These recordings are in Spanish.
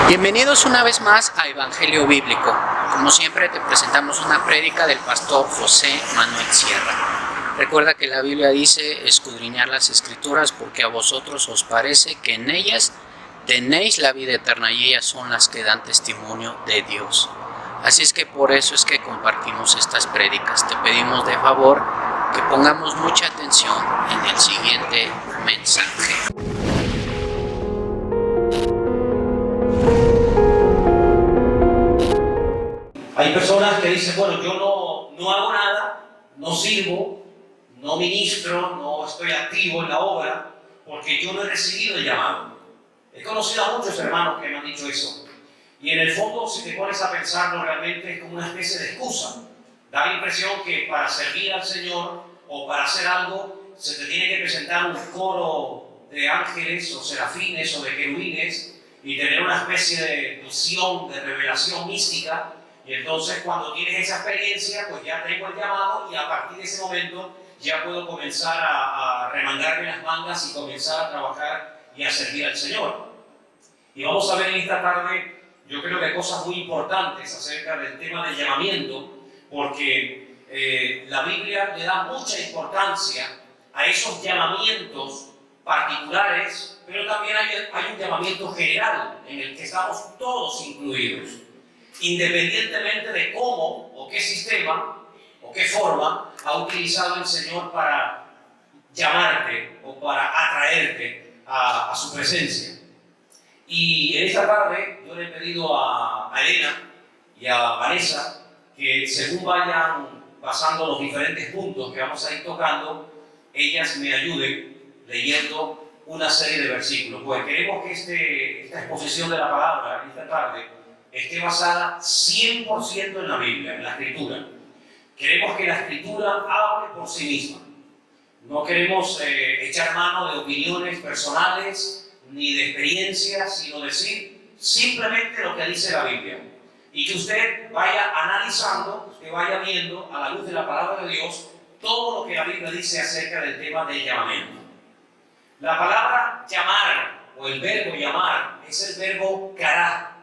Bienvenidos una vez más a Evangelio Bíblico. Como siempre te presentamos una prédica del pastor José Manuel Sierra. Recuerda que la Biblia dice escudriñar las Escrituras porque a vosotros os parece que en ellas tenéis la vida eterna y ellas son las que dan testimonio de Dios. Así es que por eso es que compartimos estas prédicas. Te pedimos de favor que pongamos mucha atención en el siguiente mensaje. Hay personas que dicen, bueno, yo no hago nada, no sirvo, no ministro, no estoy activo en la obra, porque yo no he recibido el llamado. He conocido a muchos hermanos que me han dicho eso. Y en el fondo, si te pones a pensarlo, realmente es como una especie de excusa. Da la impresión que para servir al Señor o para hacer algo, se te tiene que presentar un coro de ángeles o serafines o de querubines y tener una especie de visión, de revelación mística. Y entonces cuando tienes esa experiencia, pues ya tengo el llamado y a partir de ese momento ya puedo comenzar a remangarme las mangas y comenzar a trabajar y a servir al Señor. Y vamos a ver en esta tarde, yo creo que cosas muy importantes acerca del tema del llamamiento, porque la Biblia le da mucha importancia a esos llamamientos particulares, pero también hay un llamamiento general en el que estamos todos incluidos. Independientemente de cómo o qué sistema o qué forma ha utilizado el Señor para llamarte o para atraerte a su presencia. Y en esta tarde yo le he pedido a Elena y a Vanessa que según vayan pasando los diferentes puntos que vamos a ir tocando, ellas me ayuden leyendo una serie de versículos. Pues queremos que esta exposición de la palabra en esta tarde esté basada 100% en la Biblia, en la Escritura. Queremos que la Escritura hable por sí misma. No queremos echar mano de opiniones personales ni de experiencias, sino decir simplemente lo que dice la Biblia. Y que usted vaya analizando, usted vaya viendo a la luz de la palabra de Dios todo lo que la Biblia dice acerca del tema del llamamiento. La palabra llamar o el verbo llamar es el verbo kará.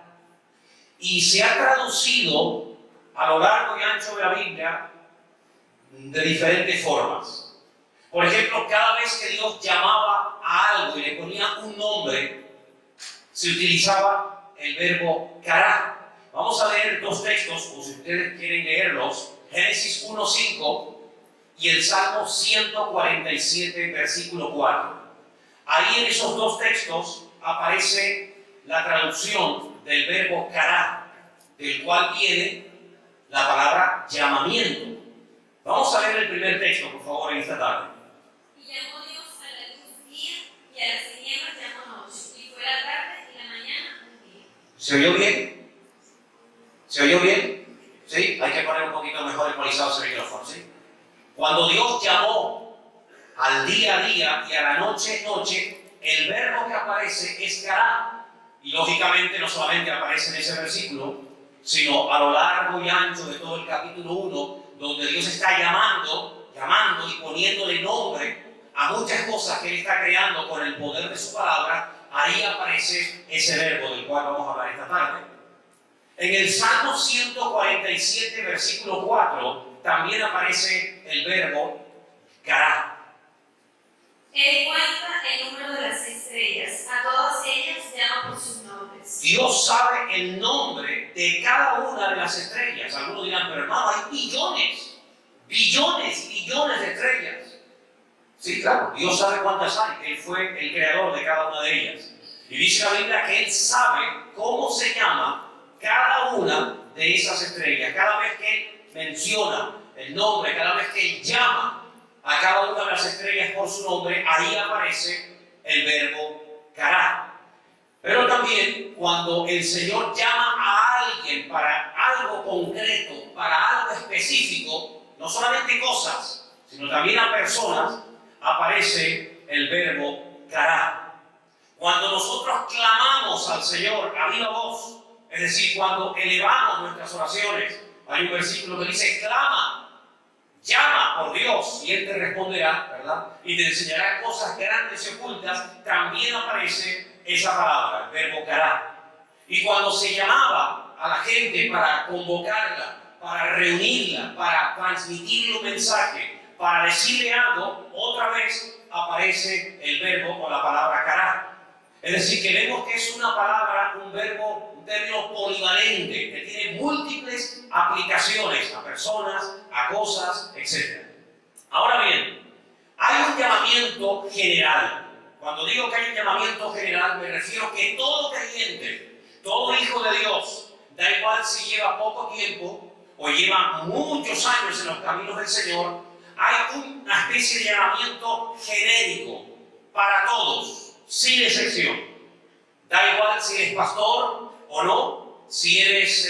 Y se ha traducido a lo largo y ancho de la Biblia de diferentes formas. Por ejemplo, cada vez que Dios llamaba a algo y le ponía un nombre, se utilizaba el verbo kará. Vamos a leer dos textos, o si ustedes quieren leerlos, Génesis 1:5 y el Salmo 147, versículo 4. Ahí en esos dos textos aparece la traducción del verbo kará, del cual viene la palabra llamamiento. Vamos a leer el primer texto, por favor, en esta tarde. Y llamó Dios a la luz día y a las tinieblas llamó noche, y fue la tarde y la mañana un día. ¿Se oyó bien? ¿Se oyó bien? ¿Sí? Hay que poner un poquito mejor ecualizado ese micrófono, ¿sí? Cuando Dios llamó al día a día y a la noche noche, el verbo que aparece es kará. Y lógicamente no solamente aparece en ese versículo, sino a lo largo y ancho de todo el capítulo 1, donde Dios está llamando y poniéndole nombre a muchas cosas que Él está creando con el poder de su palabra. Ahí aparece ese verbo del cual vamos a hablar esta tarde. En el Salmo 147, versículo 4, también aparece el verbo kará. Él cuenta el número de las estrellas, a todas ellas llama por sus nombres. Dios sabe el nombre de cada una de las estrellas. Algunos dirán, pero hermano, hay billones de estrellas. Sí, claro, Dios sabe cuántas hay. Él fue el creador de cada una de ellas. Y dice la Biblia que Él sabe cómo se llama cada una de esas estrellas. Cada vez que Él menciona el nombre, cada vez que Él llama a cada una de las estrellas por su nombre, ahí aparece el verbo kará. Pero también cuando el Señor llama a alguien para algo concreto, para algo específico, no solamente cosas, sino también a personas, aparece el verbo kará. Cuando nosotros clamamos al Señor a viva voz, es decir, cuando elevamos nuestras oraciones, hay un versículo que dice, clama, llama por Dios y Él te responderá, ¿verdad? Y te enseñará cosas grandes y ocultas. También aparece esa palabra, el verbo kará. Y cuando se llamaba a la gente para convocarla, para reunirla, para transmitirle un mensaje, para decirle algo, otra vez aparece el verbo o la palabra cará. Es decir, que vemos que es una palabra, un verbo, un término polivalente, que tiene múltiples aplicaciones a personas, a cosas, etc. Ahora bien, hay un llamamiento general. Cuando digo que hay un llamamiento general, me refiero que todo creyente, todo hijo de Dios, da igual si lleva poco tiempo o lleva muchos años en los caminos del Señor, hay una especie de llamamiento genérico para todos, sin excepción. Da igual si eres pastor o no, si eres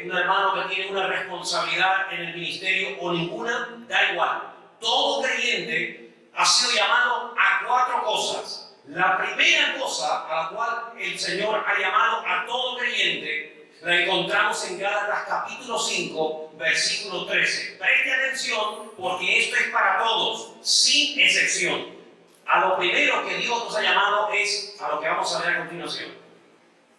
un hermano que tiene una responsabilidad en el ministerio o ninguna, da igual. Todo creyente ha sido llamado a 4 cosas. La primera cosa a la cual el Señor ha llamado a todo creyente la encontramos en Gálatas capítulo 5, versículo 13. Preste atención porque esto es para todos, sin excepción. A lo primero que Dios nos ha llamado es a lo que vamos a ver a continuación.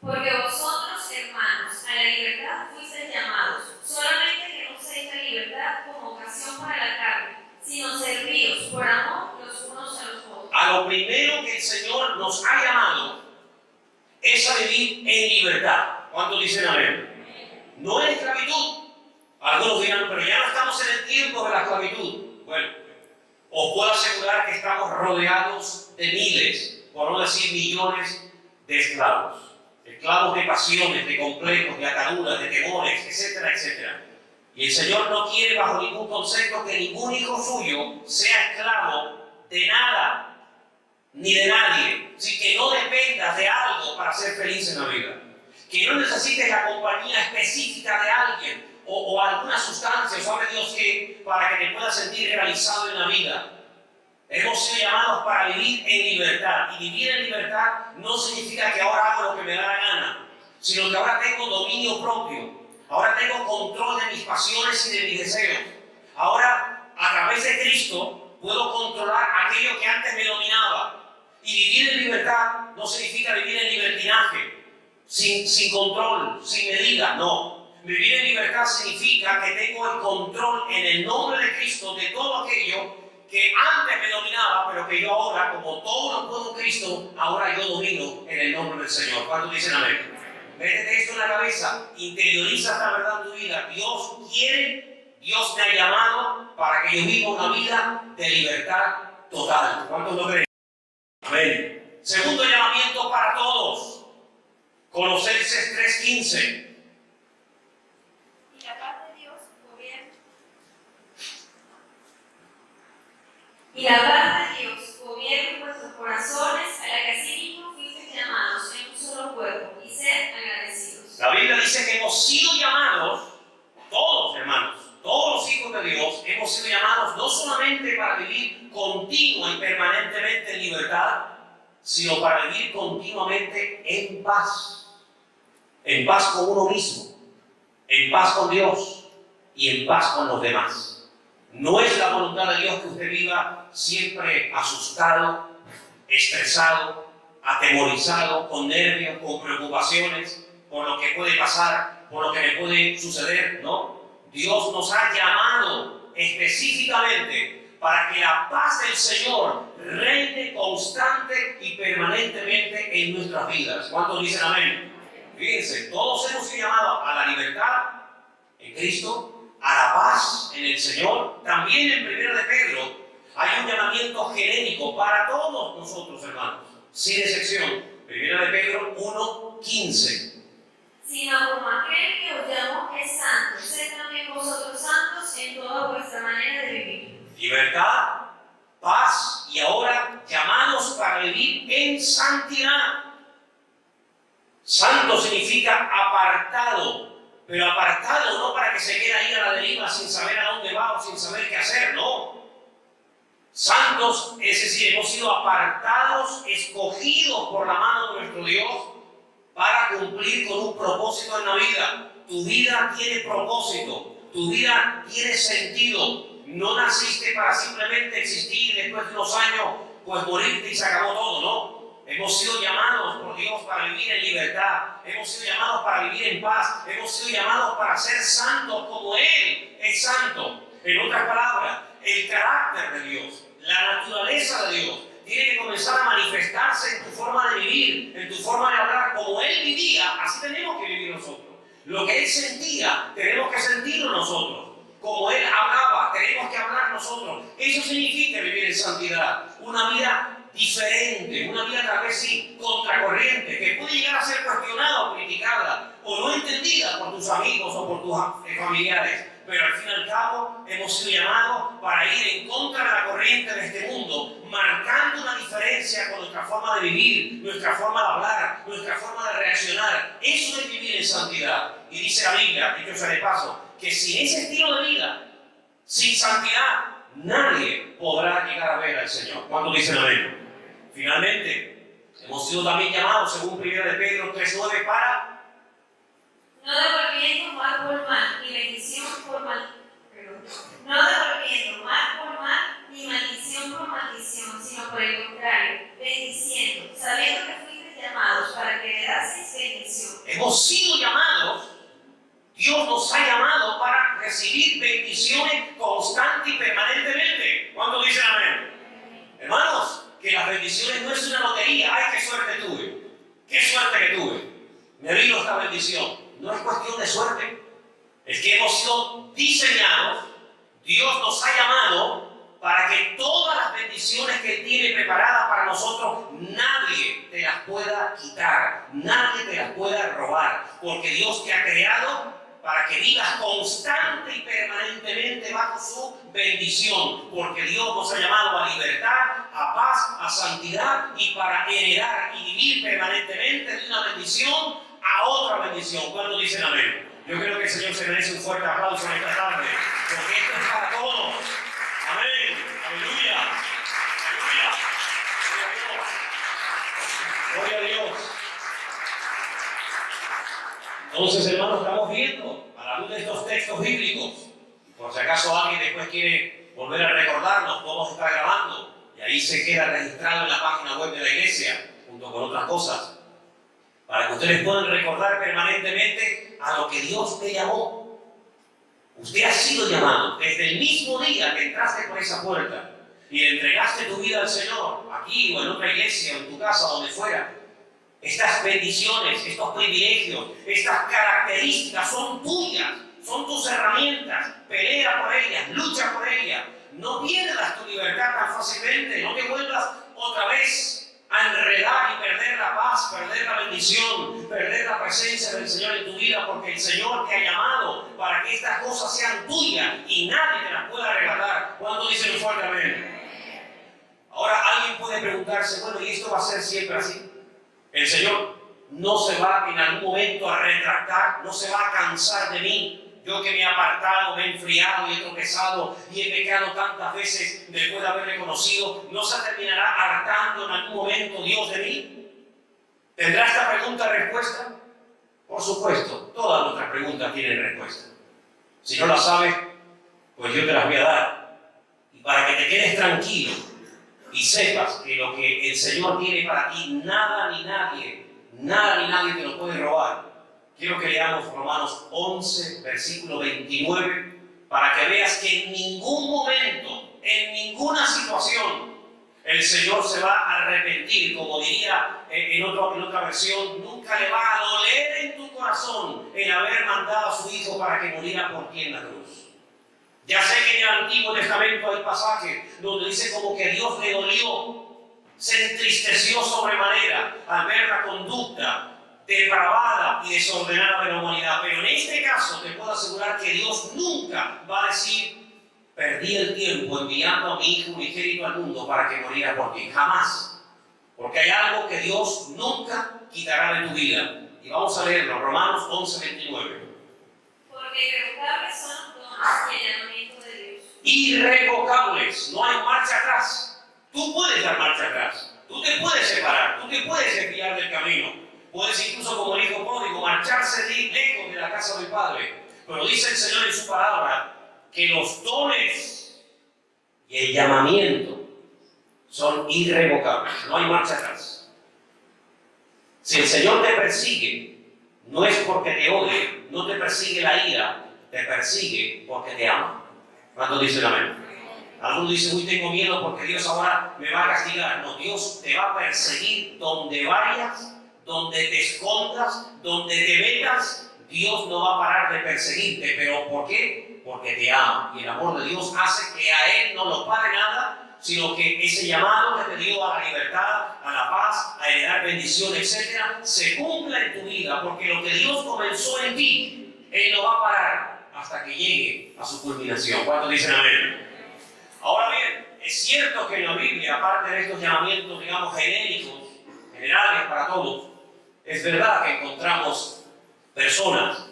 Porque vosotros, hermanos, a la libertad fuisteis llamados, solamente que no uséis la libertad como ocasión para la carne, sino servíos por amor los unos a los otros. A lo primero que el Señor nos ha llamado es a vivir en libertad. ¿Cuántos dicen amén? No en esclavitud. Algunos dirán, pero ya no estamos en el tiempo de la esclavitud. Bueno, os puedo asegurar que estamos rodeados de miles, por no decir millones, de esclavos. Esclavos de pasiones, de complejos, de ataduras, de temores, etcétera, etcétera. Y el Señor no quiere bajo ningún concepto que ningún hijo suyo sea esclavo de nada, ni de nadie. Así que no dependas de algo para ser feliz en la vida. Que no necesites la compañía específica de alguien o alguna sustancia, sabe Dios que, para que te puedas sentir realizado en la vida. Hemos sido llamados para vivir en libertad. Y vivir en libertad no significa que ahora hago lo que me da la gana, sino que ahora tengo dominio propio. Ahora tengo control de mis pasiones y de mis deseos. Ahora, a través de Cristo, puedo controlar aquello que antes me dominaba. Y vivir en libertad no significa vivir en libertinaje, sin control, sin medida, no. Vivir en libertad significa que tengo el control en el nombre de Cristo de todo aquello que antes me dominaba, pero que yo ahora, como todo lo puedo en Cristo, ahora yo domino en el nombre del Señor. ¿Cuántos dicen amén? Métete esto en la cabeza, interioriza esta verdad en tu vida. Dios quiere, Dios me ha llamado para que yo viva una vida de libertad total. ¿Cuántos lo creen? Amén. Segundo llamamiento para todos. Colosenses 3:15. Y la paz de Dios gobierna. Y la paz de Dios gobierna en vuestros corazones, a la que asimismo fuisteis llamados en un solo cuerpo, y sed agradecidos. La Biblia dice que hemos sido llamados, todos hermanos, todos los hijos de Dios, hemos sido llamados no solamente para vivir continua y permanentemente en libertad, sino para vivir continuamente en paz con uno mismo, en paz con Dios y en paz con los demás. No es la voluntad de Dios que usted viva siempre asustado, estresado, atemorizado, con nervios, con preocupaciones, por lo que puede pasar, por lo que me puede suceder, ¿no? Dios nos ha llamado específicamente para que la paz del Señor reine constante y permanentemente en nuestras vidas. ¿Cuántos dicen amén? Fíjense, todos hemos sido llamados a la libertad en Cristo, a la paz en el Señor. También en 1 de Pedro hay un llamamiento genérico para todos nosotros, hermanos, sin excepción. 1 de Pedro 1:15. Sino como aquel que os llamó es santo, sed también vosotros santos en toda vuestra manera de vivir. Libertad, paz y ahora llamados para vivir en santidad. Santo significa apartado, pero apartado no para que se quede ahí a la deriva sin saber a dónde va o sin saber qué hacer, no. Santos, es decir, hemos sido apartados, escogidos por la mano de nuestro Dios para cumplir con un propósito en la vida. Tu vida tiene propósito, tu vida tiene sentido. No naciste para simplemente existir y después de unos años, pues morirte y se acabó todo, ¿no? Hemos sido llamados por Dios para vivir en libertad. Hemos sido llamados para vivir en paz. Hemos sido llamados para ser santos como Él es santo. En otras palabras, el carácter de Dios, la naturaleza de Dios, tiene que comenzar a manifestarse en tu forma de vivir, en tu forma de hablar. Como Él vivía, así tenemos que vivir nosotros. Lo que Él sentía, tenemos que sentirlo nosotros. Como Él hablaba, tenemos que hablar nosotros. Eso significa vivir en santidad. Una vida diferente, una vida tal vez sí contracorriente, que puede llegar a ser cuestionada o criticada o no entendida por tus amigos o por tus familiares. Pero al fin y al cabo hemos sido llamados para ir en contra de la corriente de este mundo, marcando una diferencia con nuestra forma de vivir, nuestra forma de hablar, nuestra forma de reaccionar. Eso es vivir en santidad. Y dice la Biblia, dicho sea de paso, que sin ese estilo de vida, sin santidad, nadie podrá llegar a ver al Señor. ¿Cuántos dicen amén? Finalmente, hemos sido también llamados, según 1 de Pedro 3:9, para no devolviendo mal por mal, ni bendición por mal. No devolviendo mal por mal, ni maldición por maldición, sino por el contrario, bendiciendo, sabiendo que fuiste llamados para que heredaseis bendición. Hemos sido llamados, Dios nos ha llamado para recibir bendiciones constantes y permanentemente. ¿Cuántos dicen amén? Hermanos, que las bendiciones no es una lotería. ¡Ay, qué suerte tuve! ¡Qué suerte que tuve! Me vino esta bendición. No es cuestión de suerte. Es que hemos sido diseñados, Dios nos ha llamado para que todas las bendiciones que Él tiene preparadas para nosotros, nadie te las pueda quitar, nadie te las pueda robar, porque Dios te ha creado para que vivas constante y permanentemente bajo su bendición, porque Dios nos ha llamado a libertad, a paz, a santidad y para heredar y vivir permanentemente de una bendición a otra bendición. ¿Cuántos dicen amén? Yo creo que el Señor se merece un fuerte aplauso en esta tarde, porque esto es para todos. Amén. Aleluya. Aleluya. Gloria a Dios. Entonces, hermanos, estamos viendo a la luz de estos textos bíblicos. Por si acaso alguien después quiere volver a recordarnos, podemos estar grabando y ahí se queda registrado en la página web de la iglesia, junto con otras cosas, para que ustedes puedan recordar permanentemente a lo que Dios te llamó. Usted ha sido llamado desde el mismo día que entraste por esa puerta y le entregaste tu vida al Señor, aquí o en otra iglesia, o en tu casa, donde fuera. Estas bendiciones, estos privilegios, estas características son tuyas, son tus herramientas. Pelea por ellas, lucha por ellas. No pierdas tu libertad tan fácilmente, no te vuelvas otra vez a enredar y perder la paz, perder la bendición, perder la presencia del Señor en tu vida, porque el Señor te ha llamado para que estas cosas sean tuyas y nadie te las pueda arrebatar. ¿Cuánto dicen un fuerte amén? Ahora alguien puede preguntarse, bueno, ¿y esto va a ser siempre así? El Señor no se va en algún momento a retractar, no se va a cansar de mí. Yo que me he apartado, me he enfriado y he tropezado y he pecado tantas veces después de haberle conocido, ¿no se terminará hartando en algún momento Dios de mí? ¿Tendrá esta pregunta respuesta? Por supuesto, todas nuestras preguntas tienen respuesta. Si no las sabes, pues yo te las voy a dar. Y para que te quedes tranquilo y sepas que lo que el Señor tiene para ti, nada ni nadie te lo puede robar. Quiero que leamos Romanos 11, versículo 29, para que veas que en ningún momento, en ninguna situación, el Señor se va a arrepentir. Como diría en otra versión, nunca le va a doler en tu corazón el haber mandado a su Hijo para que muriera por ti en la cruz. Ya sé que en el Antiguo Testamento hay pasajes donde dice como que Dios le dolió, se entristeció sobremanera al ver la conducta depravada y desordenada de la humanidad. Pero en este caso te puedo asegurar que Dios nunca va a decir, perdí el tiempo enviando a mi Hijo unigénito al mundo para que muriera por ti. Jamás. Porque hay algo que Dios nunca quitará de tu vida. Y vamos a leerlo, Romanos 11, 29. Porque irrevocables son los dones y el llamamiento de Dios. Irrevocables, no hay marcha atrás. Tú puedes dar marcha atrás. Tú te puedes separar, tú te puedes desviar del camino. Puedes incluso, como el hijo pródigo, marcharse lejos de la casa del Padre. Pero dice el Señor en su palabra que los dones y el llamamiento son irrevocables. No hay marcha atrás. Si el Señor te persigue, no es porque te odie, no te persigue la ira, te persigue porque te ama. ¿Cuántos dicen amén? Algunos dicen, uy, tengo miedo porque Dios ahora me va a castigar. No, Dios te va a perseguir donde vayas, donde te escondas, donde te metas. Dios no va a parar de perseguirte. ¿Pero por qué? Porque te ama. Y el amor de Dios hace que a Él no lo pare nada, sino que ese llamado que te dio a la libertad, a la paz, a heredar bendición, etc., se cumpla en tu vida. Porque lo que Dios comenzó en ti, Él no va a parar hasta que llegue a su culminación. ¿Cuántos dicen amén? Ahora bien, es cierto que en la Biblia, aparte de estos llamamientos, digamos, genéricos, generales para todos, es verdad que encontramos personas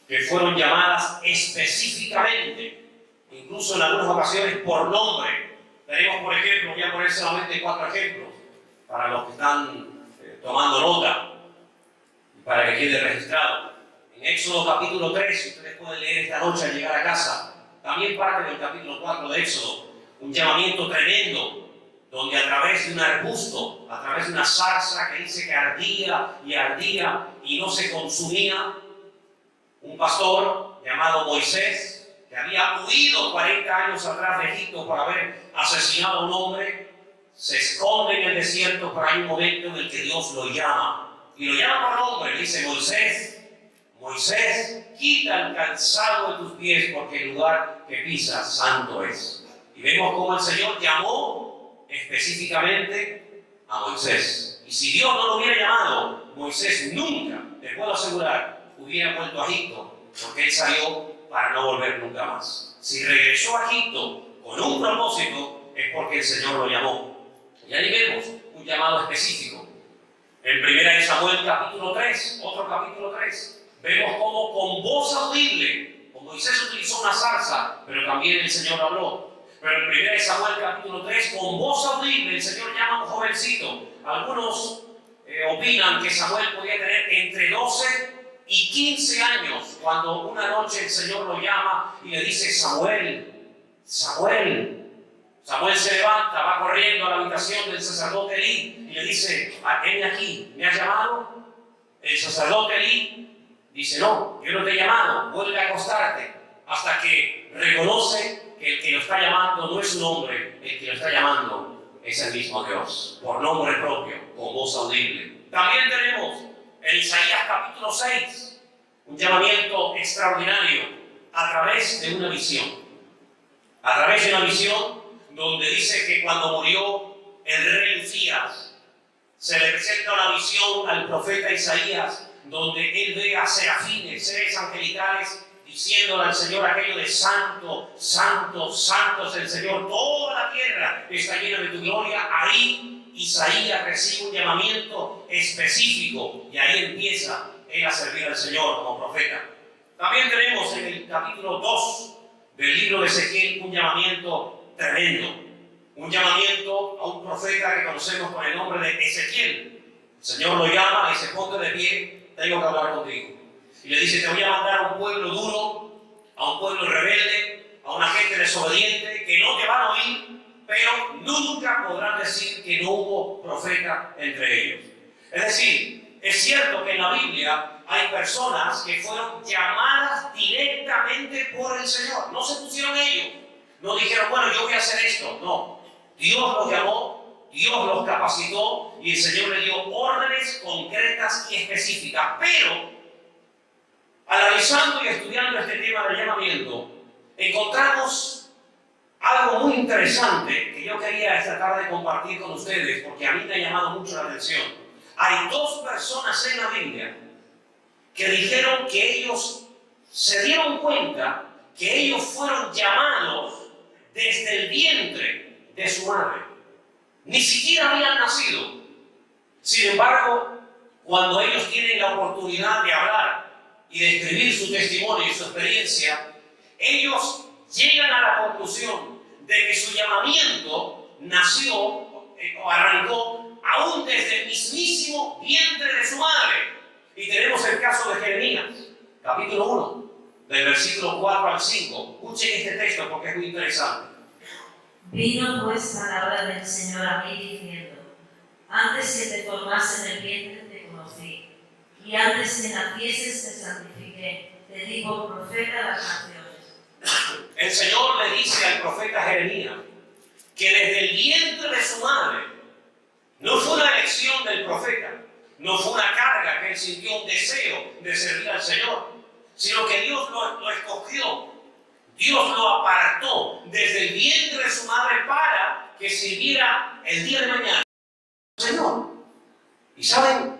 que fueron llamadas específicamente, incluso en algunas ocasiones por nombre. Tenemos, por ejemplo, voy a poner solamente 4 ejemplos para los que están tomando nota y para que quede registrado. En Éxodo capítulo 3, si ustedes pueden leer esta noche al llegar a casa, también parte del capítulo 4 de Éxodo, un llamamiento tremendo, donde a través de un arbusto, a través de una zarza que dice que ardía y no se consumía, un pastor llamado Moisés, que había huido 40 años atrás de Egipto por haber asesinado a un hombre, se esconde en el desierto, pero hay un momento en el que Dios lo llama, y lo llama por nombre, le dice, Moisés, Moisés, quita el calzado de tus pies, porque el lugar que pisas santo es. Y vemos cómo el Señor llamó específicamente a Moisés. Y si Dios no lo hubiera llamado, Moisés nunca, te puedo asegurar, hubiera vuelto a Egipto, porque él salió para no volver nunca más. Si regresó a Egipto con un propósito, es porque el Señor lo llamó. Y ahí vemos un llamado específico. En 1 Samuel capítulo 3, otro capítulo 3, vemos cómo con voz audible, como Moisés utilizó una zarza, pero también el Señor habló. Pero en 1 Samuel capítulo 3, con voz audible, el Señor llama a un jovencito. Algunos opinan que Samuel podía tener entre 12 y 15 años, cuando una noche el Señor lo llama y le dice, Samuel, Samuel. Samuel se levanta, va corriendo a la habitación del sacerdote Elí y le dice, heme aquí, ¿me has llamado? El sacerdote Elí dice, no, yo no te he llamado, vuelve a acostarte, hasta que reconoce que el que lo está llamando no es un hombre, el que lo está llamando es el mismo Dios, por nombre propio, con voz audible. También tenemos en Isaías capítulo 6 un llamamiento extraordinario a través de una visión. A través de una visión donde dice que cuando murió el rey Uzías, se le presenta una visión al profeta Isaías, donde él ve a serafines, seres angelicales, diciéndole al Señor aquello de santo, santo, santo es el Señor, toda la tierra está llena de tu gloria. Ahí Isaías recibe un llamamiento específico y ahí empieza él a servir al Señor como profeta. También tenemos en el capítulo 2 del libro de Ezequiel un llamamiento tremendo, un llamamiento a un profeta que conocemos con el nombre de Ezequiel. El Señor lo llama y dice, ponte de pie, tengo que hablar contigo. Y le dice, te voy a mandar a un pueblo duro, a un pueblo rebelde, a una gente desobediente, que no te van a oír, pero nunca podrán decir que no hubo profeta entre ellos. Es decir, es cierto que en la Biblia hay personas que fueron llamadas directamente por el Señor. No se pusieron ellos, no dijeron, bueno, yo voy a hacer esto. No, Dios los llamó, Dios los capacitó y el Señor le dio órdenes concretas y específicas. Pero analizando y estudiando este tema del llamamiento, encontramos algo muy interesante que yo quería esta tarde compartir con ustedes, porque a mí me ha llamado mucho la atención. Hay 2 personas en la Biblia que dijeron que ellos se dieron cuenta que ellos fueron llamados desde el vientre de su madre. Ni siquiera habían nacido. Sin embargo, cuando ellos tienen la oportunidad de hablar y de escribir su testimonio y su experiencia, ellos llegan a la conclusión de que su llamamiento nació o arrancó aún desde el mismísimo vientre de su madre. Y tenemos el caso de Jeremías, capítulo 1, del versículo 4 al 5. Escuchen este texto porque es muy interesante. Vino pues palabra del Señor a mí diciendo, antes que te formase en el vientre te conocí, y antes que nacieses te santifiqué, te di por profeta a las naciones. El Señor le dice al profeta Jeremías que desde el vientre de su madre no fue una elección del profeta, no fue una carga que él sintió un deseo de servir al Señor, sino que Dios lo escogió, Dios lo apartó desde el vientre de su madre para que sirviera el día de mañana al Señor. Y saben,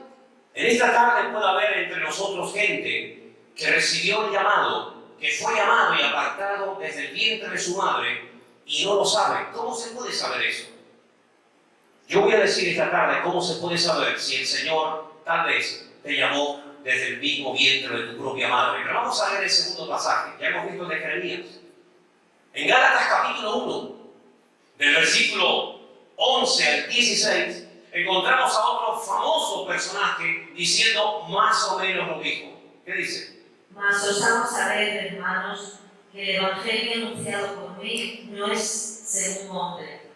en esta tarde puede haber entre nosotros gente que recibió el llamado, que fue llamado y apartado desde el vientre de su madre y no lo sabe. ¿Cómo se puede saber eso? Yo voy a decir esta tarde cómo se puede saber si el Señor tal vez te llamó desde el mismo vientre de tu propia madre. Pero vamos a ver el segundo pasaje. Ya hemos visto el de Jeremías. En Gálatas capítulo 1, del versículo 11 al 16, encontramos a otro famoso personaje diciendo más o menos lo mismo. ¿Qué dice? Mas os hago saber, hermanos, que el evangelio anunciado por mí no es según hombre,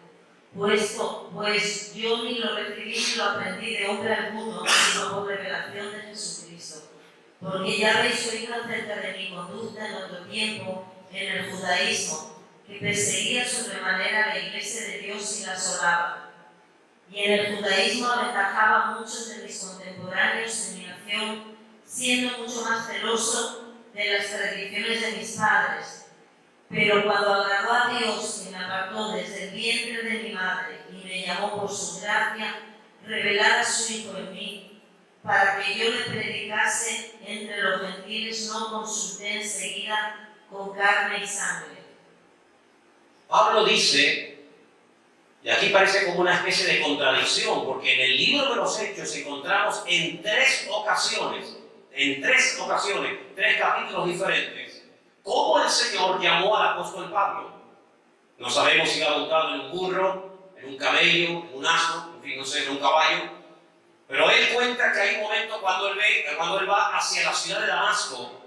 pues yo ni lo recibí ni lo aprendí de hombre alguno, sino por revelación de Jesucristo. Porque ya habéis oído acerca de mi conducta en otro tiempo en el judaísmo, que perseguía sobremanera la iglesia de Dios y la asolaba. Y en el judaísmo aventajaba a muchos de mis contemporáneos en mi nación, siendo mucho más celoso de las tradiciones de mis padres. Pero cuando agradó a Dios, que me apartó desde el vientre de mi madre y me llamó por su gracia, revelada a su Hijo en mí, para que yo le predicase entre los gentiles, no consulté enseguida con carne y sangre. Pablo dice, y aquí parece como una especie de contradicción, porque en el libro de los Hechos encontramos en tres ocasiones, tres capítulos diferentes, cómo el Señor llamó al apóstol Pablo. No sabemos si iba montado en un burro, en un camello, en un asno, en fin, no sé, en un caballo. Pero él cuenta que hay un momento cuando él va hacia la ciudad de Damasco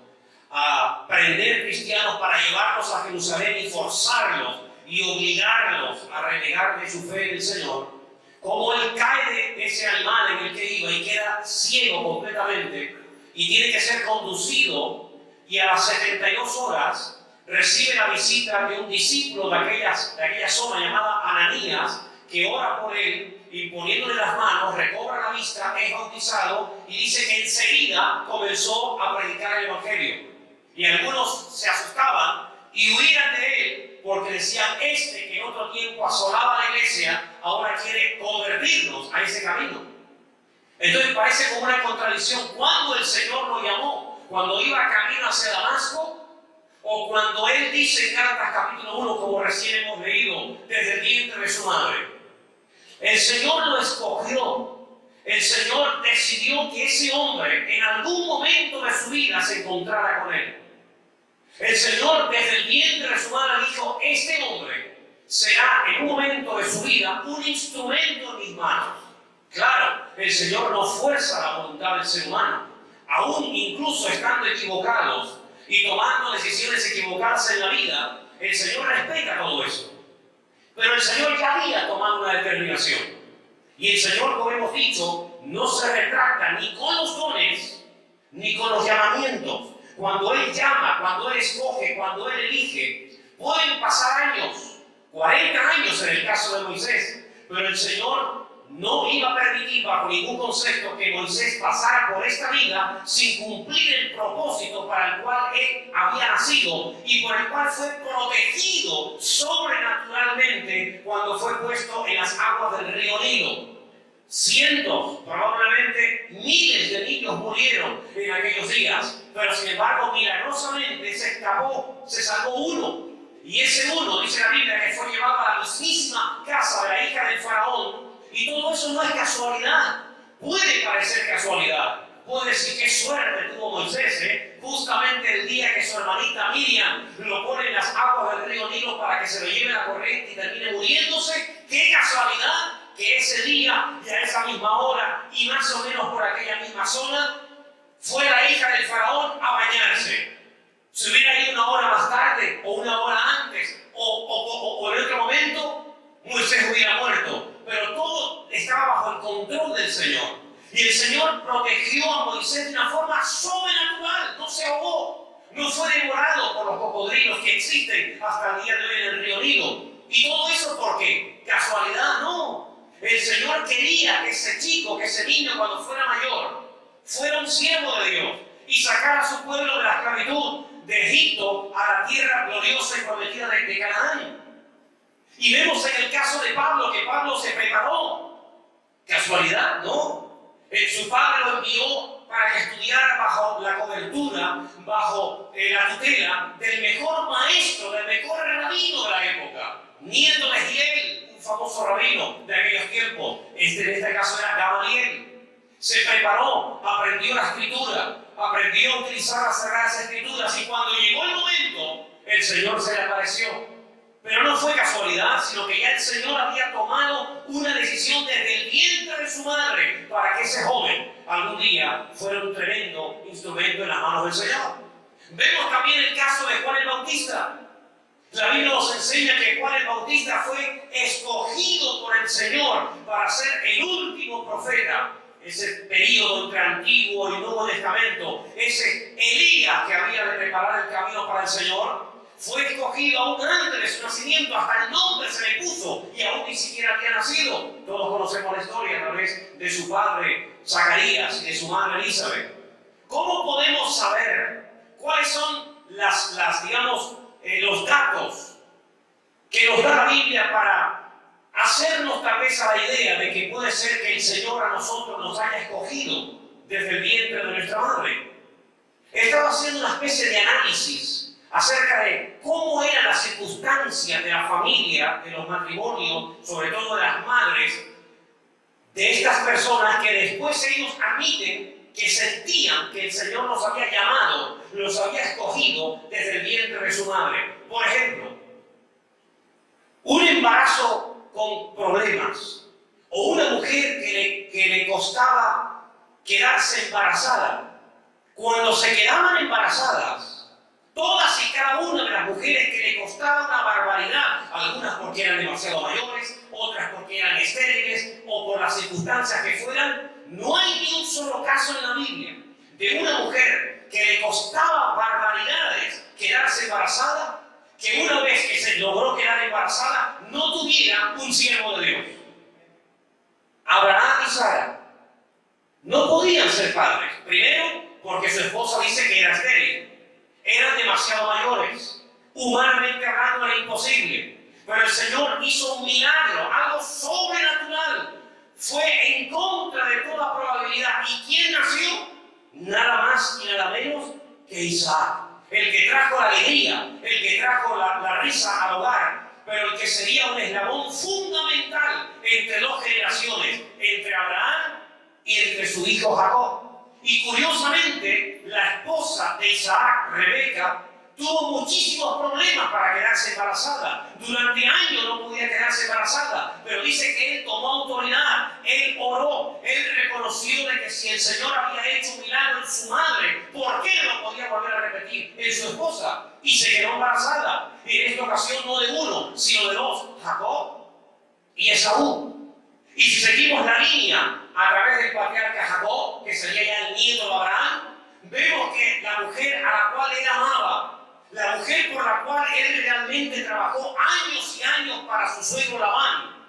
a prender cristianos para llevarlos a Jerusalén y forzarlos y obligarlos a renegar de su fe en el Señor. Como él cae de ese animal en el que iba y queda ciego completamente y tiene que ser conducido, y a las 72 horas recibe la visita de un discípulo de aquella zona llamada Ananías, que ora por él y poniéndole las manos recobra la vista, es bautizado y dice que enseguida comenzó a predicar el Evangelio. Y algunos se asustaban y huían de él porque decían, que en otro tiempo asolaba la iglesia, ahora quiere convertirnos a ese camino. Entonces parece como una contradicción. ¿Cuándo el Señor lo llamó? ¿Cuando iba camino hacia Damasco? ¿O cuando él dice en Gálatas capítulo 1, como recién hemos leído, desde el vientre de su madre? El Señor lo escogió. El Señor decidió que ese hombre en algún momento de su vida se encontrara con él. El Señor desde el vientre de su madre dijo, este hombre será en un momento de su vida un instrumento en mis manos. Claro, el Señor no fuerza la voluntad del ser humano, aún incluso estando equivocados y tomando decisiones equivocadas en la vida, el Señor respeta todo eso. Pero el Señor ya había tomado una determinación. Y el Señor, como hemos dicho, no se retracta ni con los dones, ni con los llamamientos. Cuando Él llama, cuando Él escoge, cuando Él elige, pueden pasar años, 40 años en el caso de Moisés, pero el Señor no iba a permitir bajo ningún concepto que Moisés pasara por esta vida sin cumplir el propósito para el cual él había nacido y por el cual fue protegido sobrenaturalmente cuando fue puesto en las aguas del río Nilo. Cientos, probablemente miles de niños murieron en aquellos días, pero sin embargo milagrosamente se salvó uno. Y ese uno, dice la Biblia, que fue llevado a la mismísima casa de la hija del faraón. Y todo eso no es casualidad. Puede parecer casualidad. Puede decir qué suerte tuvo Moisés, justamente el día que su hermanita Miriam lo pone en las aguas del río Nilo para que se lo lleve la corriente y termine muriéndose. Qué casualidad que ese día y a esa misma hora y más o menos por aquella misma zona fue la hija del faraón a bañarse. Si hubiera ido una hora más tarde o una hora antes o en otro momento, Moisés hubiera muerto. Pero todo estaba bajo el control del Señor. Y el Señor protegió a Moisés de una forma sobrenatural, no se ahogó, no fue devorado por los cocodrilos que existen hasta el día de hoy en el río Nilo. ¿Y todo eso por qué? ¿Casualidad? No. El Señor quería que ese chico, que ese niño cuando fuera mayor, fuera un siervo de Dios y sacara a su pueblo de la esclavitud de Egipto a la tierra gloriosa y prometida de Canaán. Y vemos en el caso de Pablo que Pablo se preparó. ¿Casualidad? No. Su padre lo envió para que estudiara bajo la cobertura, bajo la tutela del mejor maestro, del mejor rabino de la época, nieto de Giel, un famoso rabino de aquellos tiempos. En este caso era Gamaliel. Se preparó, aprendió la escritura, aprendió a utilizar las sagradas escrituras, y cuando llegó el momento, el Señor se le apareció. Pero no fue casualidad, sino que ya el Señor había tomado una decisión desde el vientre de su madre para que ese joven algún día fuera un tremendo instrumento en las manos del Señor. Vemos también el caso de Juan el Bautista. La Biblia nos enseña que Juan el Bautista fue escogido por el Señor para ser el último profeta. Ese periodo entre Antiguo y Nuevo Testamento, ese Elías que había de preparar el camino para el Señor, fue escogido aún antes de su nacimiento, hasta el nombre se le puso y aún ni siquiera había nacido. Todos conocemos la historia a través de su padre Zacarías y de su madre Elizabeth. ¿Cómo podemos saber cuáles son los datos que nos da la Biblia para hacernos tal vez a la idea de que puede ser que el Señor a nosotros nos haya escogido desde el vientre de nuestra madre? Estaba haciendo una especie de análisis acerca de cómo eran las circunstancias de la familia, de los matrimonios, sobre todo de las madres, de estas personas que después ellos admiten que sentían que el Señor los había llamado, los había escogido desde el vientre de su madre. Por ejemplo, un embarazo con problemas, o una mujer que le costaba quedarse embarazada. Cuando se quedaban embarazadas, todas y cada una de las mujeres que le costaba una barbaridad, algunas porque eran demasiado mayores, otras porque eran estériles o por las circunstancias que fueran, no hay ni un solo caso en la Biblia de una mujer que le costaba barbaridades quedarse embarazada, que una vez que se logró quedar embarazada no tuviera un siervo de Dios. Abraham y Sara no podían ser padres, primero porque su esposa dice que era estéril. Eran demasiado mayores. Humanamente hablando era imposible. Pero el Señor hizo un milagro, algo sobrenatural. Fue en contra de toda probabilidad. ¿Y quién nació? Nada más y nada menos que Isaac. El que trajo la alegría, el que trajo la risa al hogar, pero el que sería un eslabón fundamental entre dos generaciones, entre Abraham y entre su hijo Jacob. Y curiosamente, la esposa de Isaac, Rebeca, tuvo muchísimos problemas para quedarse embarazada. Durante años no podía quedarse embarazada, pero dice que él tomó autoridad, él oró, él reconoció de que si el Señor había hecho un milagro en su madre, ¿por qué no podía volver a repetir en su esposa? Y se quedó embarazada. Y en esta ocasión no de uno, sino de dos, Jacob y Esaú. Y si seguimos la línea a través del patriarca Jacob, que sería ya el nieto de Abraham, vemos que la mujer a la cual él amaba, la mujer por la cual él realmente trabajó años y años para su suegro Labán,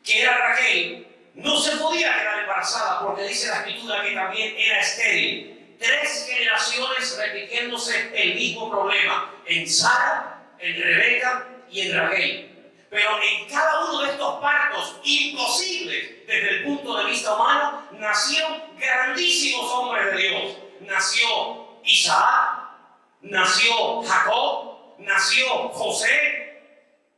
que era Raquel, no se podía quedar embarazada porque dice la Escritura que también era estéril. 3 generaciones repitiéndose el mismo problema, en Sara, en Rebeca y en Raquel. Pero en cada uno de estos partos imposibles desde el punto de vista humano, nacieron grandísimos hombres de Dios. Nació Isaac, nació Jacob, nació José.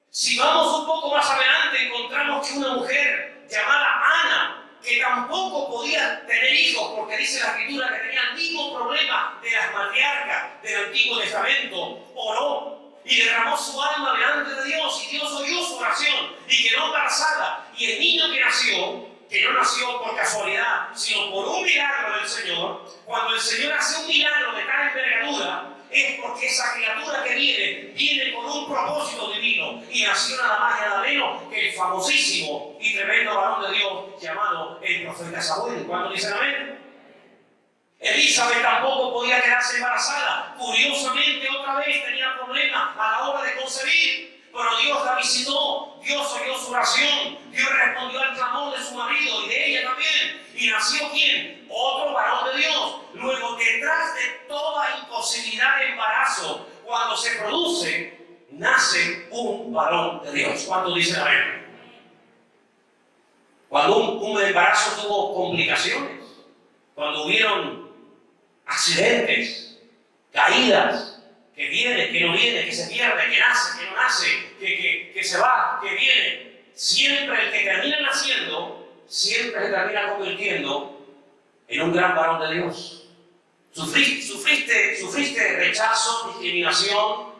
Si vamos un poco más adelante, encontramos que una mujer llamada Ana, que tampoco podía tener hijos, porque dice la Escritura que tenía el mismo problema de las matriarcas del Antiguo Testamento, oró y derramó su alma delante de Dios, y Dios oyó su oración y quedó embarazada. Y el niño que nació que no nació por casualidad, sino por un milagro del Señor, cuando el Señor hace un milagro de tal envergadura, es porque esa criatura que viene con un propósito divino y nació nada más y nada menos que el famosísimo y tremendo varón de Dios llamado el profeta Samuel. ¿Cuántos dicen amén? Elizabeth tampoco podía quedarse embarazada. Curiosamente, otra vez tenía problemas a la hora de concebir. Pero Dios la visitó, Dios oyó su oración, Dios respondió al clamor de su marido y de ella también. ¿Y nació quién? Otro varón de Dios. Luego, detrás de toda imposibilidad de embarazo, cuando se produce, nace un varón de Dios. ¿Cuántos dicen amén? Cuando un embarazo tuvo complicaciones, cuando hubieron accidentes, caídas, que viene, que no viene, que se pierde, que nace, que no nace, que se va, que viene. Siempre el que termina naciendo, siempre se termina convirtiendo en un gran varón de Dios. Sufriste rechazo, discriminación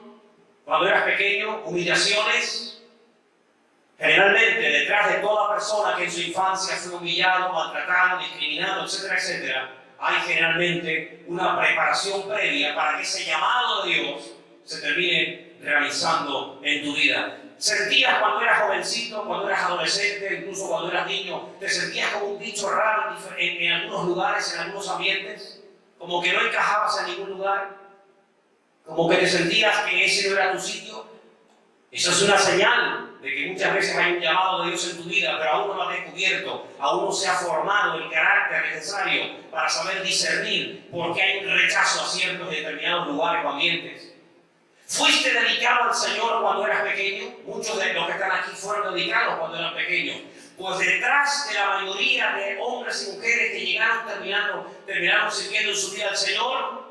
cuando eras pequeño, humillaciones. Generalmente, detrás de toda persona que en su infancia fue humillado, maltratado, discriminado, etcétera, etcétera, hay generalmente una preparación previa para que ese llamado de Dios se termine realizando en tu vida. Sentías cuando eras jovencito, cuando eras adolescente, incluso cuando eras niño, te sentías como un bicho raro en algunos lugares, en algunos ambientes, como que no encajabas en ningún lugar, como que te sentías que ese no era tu sitio. Eso es una señal de que muchas veces hay un llamado de Dios en tu vida, pero aún no lo has descubierto, aún no se ha formado el carácter necesario para saber discernir por qué hay un rechazo a ciertos determinados lugares o ambientes. ¿Fuiste dedicado al Señor cuando eras pequeño? Muchos de los que están aquí fueron dedicados cuando eran pequeños. Pues detrás de la mayoría de hombres y mujeres que terminaron sirviendo en su vida al Señor,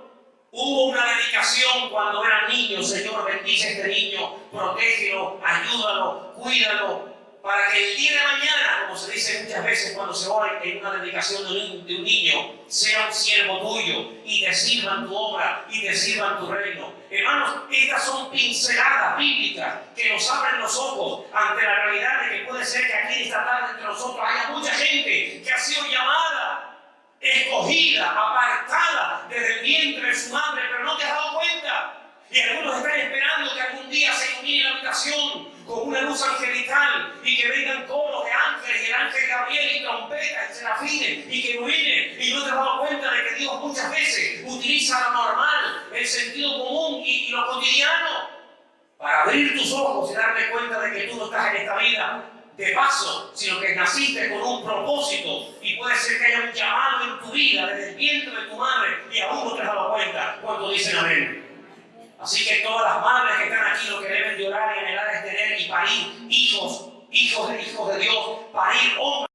hubo una dedicación cuando eran niños. Señor, bendice a este niño, protégelo, ayúdalo, cuídalo, para que el día de mañana, como se dice muchas veces cuando se ora en una dedicación de un niño, sea un siervo tuyo y te sirva en tu obra y te sirva en tu reino. Hermanos, estas son pinceladas bíblicas que nos abren los ojos ante la realidad de que puede ser que aquí esta tarde entre nosotros haya mucha gente que ha sido llamada, escogida, apartada desde el vientre de su madre, pero no te has dado cuenta. Y algunos están esperando que algún día se ilumine la habitación con una luz angelical y que vengan coros de ángeles, y el ángel Gabriel y trompetas y serafines y que iluminen. Y no te has dado cuenta de que Dios muchas veces utiliza lo normal, el sentido común y lo cotidiano para abrir tus ojos y darte cuenta de que tú no estás en esta vida de paso, sino que naciste con un propósito, y puede ser que haya un llamado en tu vida desde el vientre de tu madre y aún no te has dado cuenta. ¿Cuántos dicen amén? Así que todas las madres que están aquí, lo que deben de orar y anhelar es tener y parir hijos de Dios, parir hombres,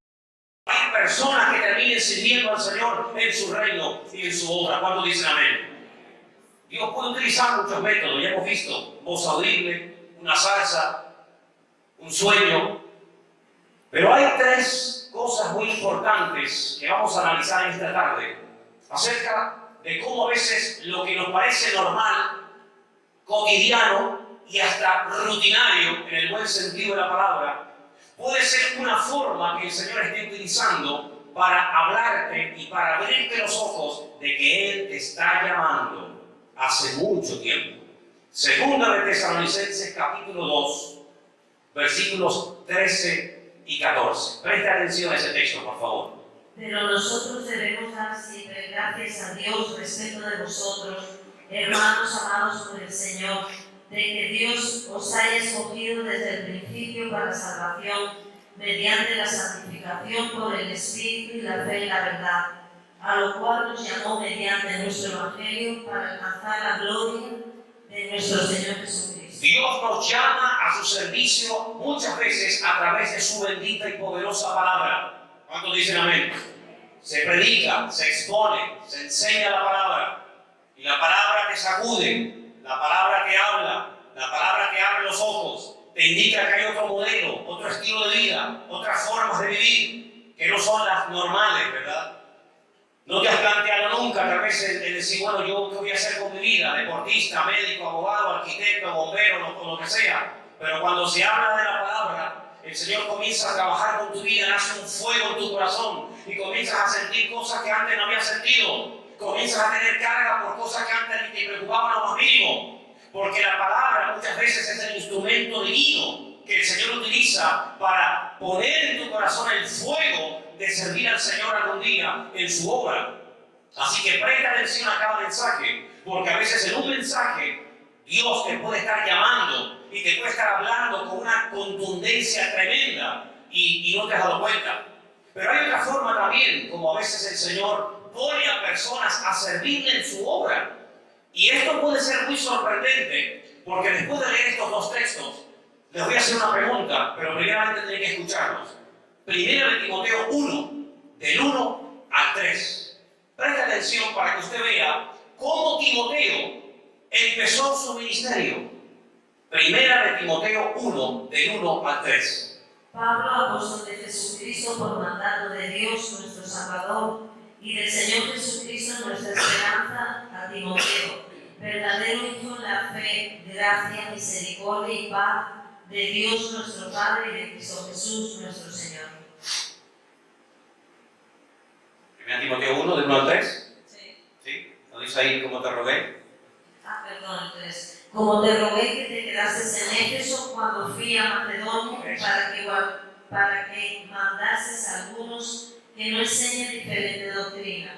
parir personas que terminen sirviendo al Señor en su reino y en su obra. ¿Cuántos dicen amén? Dios puede utilizar muchos métodos, ya hemos visto: voz audible, una salsa, un sueño. Pero hay tres cosas muy importantes que vamos a analizar en esta tarde acerca de cómo a veces lo que nos parece normal, cotidiano y hasta rutinario, en el buen sentido de la palabra, puede ser una forma que el Señor esté utilizando para hablarte y para abrirte los ojos de que Él te está llamando hace mucho tiempo. Segunda de Tesalonicenses capítulo 2, versículos 13 y 14. Preste atención a ese texto, por favor. Pero nosotros debemos dar siempre gracias a Dios respecto de vosotros, hermanos amados por el Señor, de que Dios os haya escogido desde el principio para la salvación, mediante la santificación por el Espíritu y la fe y la verdad, a lo cual nos llamó mediante nuestro Evangelio para alcanzar la gloria de nuestro Señor Jesucristo. Dios nos llama a su servicio muchas veces a través de su bendita y poderosa palabra. ¿Cuántos dicen amén? Se predica, se expone, se enseña la palabra. Y la palabra te sacude, la palabra que habla, la palabra que abre los ojos, te indica que hay otro modelo, otro estilo de vida, otras formas de vivir, que no son las normales, ¿verdad? No te has planteado nunca tal vez el decir, bueno, yo qué voy a hacer con mi vida, deportista, médico, abogado, arquitecto, bombero, o lo que sea. Pero cuando se habla de la palabra, el Señor comienza a trabajar con tu vida, nace un fuego en tu corazón y comienzas a sentir cosas que antes no habías sentido. Comienzas a tener carga por cosas que antes ni te preocupaban lo más mínimo. Porque la palabra muchas veces es el instrumento divino que el Señor utiliza para poner en tu corazón el fuego de servir al Señor algún día en su obra. Así que presta atención a cada mensaje, porque a veces en un mensaje Dios te puede estar llamando y te puede estar hablando con una contundencia tremenda y no te has dado cuenta. Pero hay otra forma también, como a veces el Señor pone a personas a servirle en su obra. Y esto puede ser muy sorprendente, porque después de leer estos dos textos, les voy a hacer una pregunta, pero primeramente tienen que escucharlos. Primero de Timoteo 1, del 1 al 3. Preste atención para que usted vea cómo Timoteo empezó su ministerio. Primera de Timoteo 1, del 1 al 3. Pablo, apóstol de Jesucristo, por mandato de Dios nuestro Salvador y del Señor Jesucristo nuestra esperanza, a Timoteo, verdadero hijo en la fe, gracia, misericordia y paz de Dios nuestro Padre y de Cristo Jesús nuestro Señor. Primera de Timoteo 1, del 1 al 3. Sí. ¿Sí? ¿Lo dice ahí como te rogué? Perdón, entonces. Como te rogué que te quedases en Éfeso cuando fui a Macedonia para que mandases a algunos que no enseñen diferente doctrina.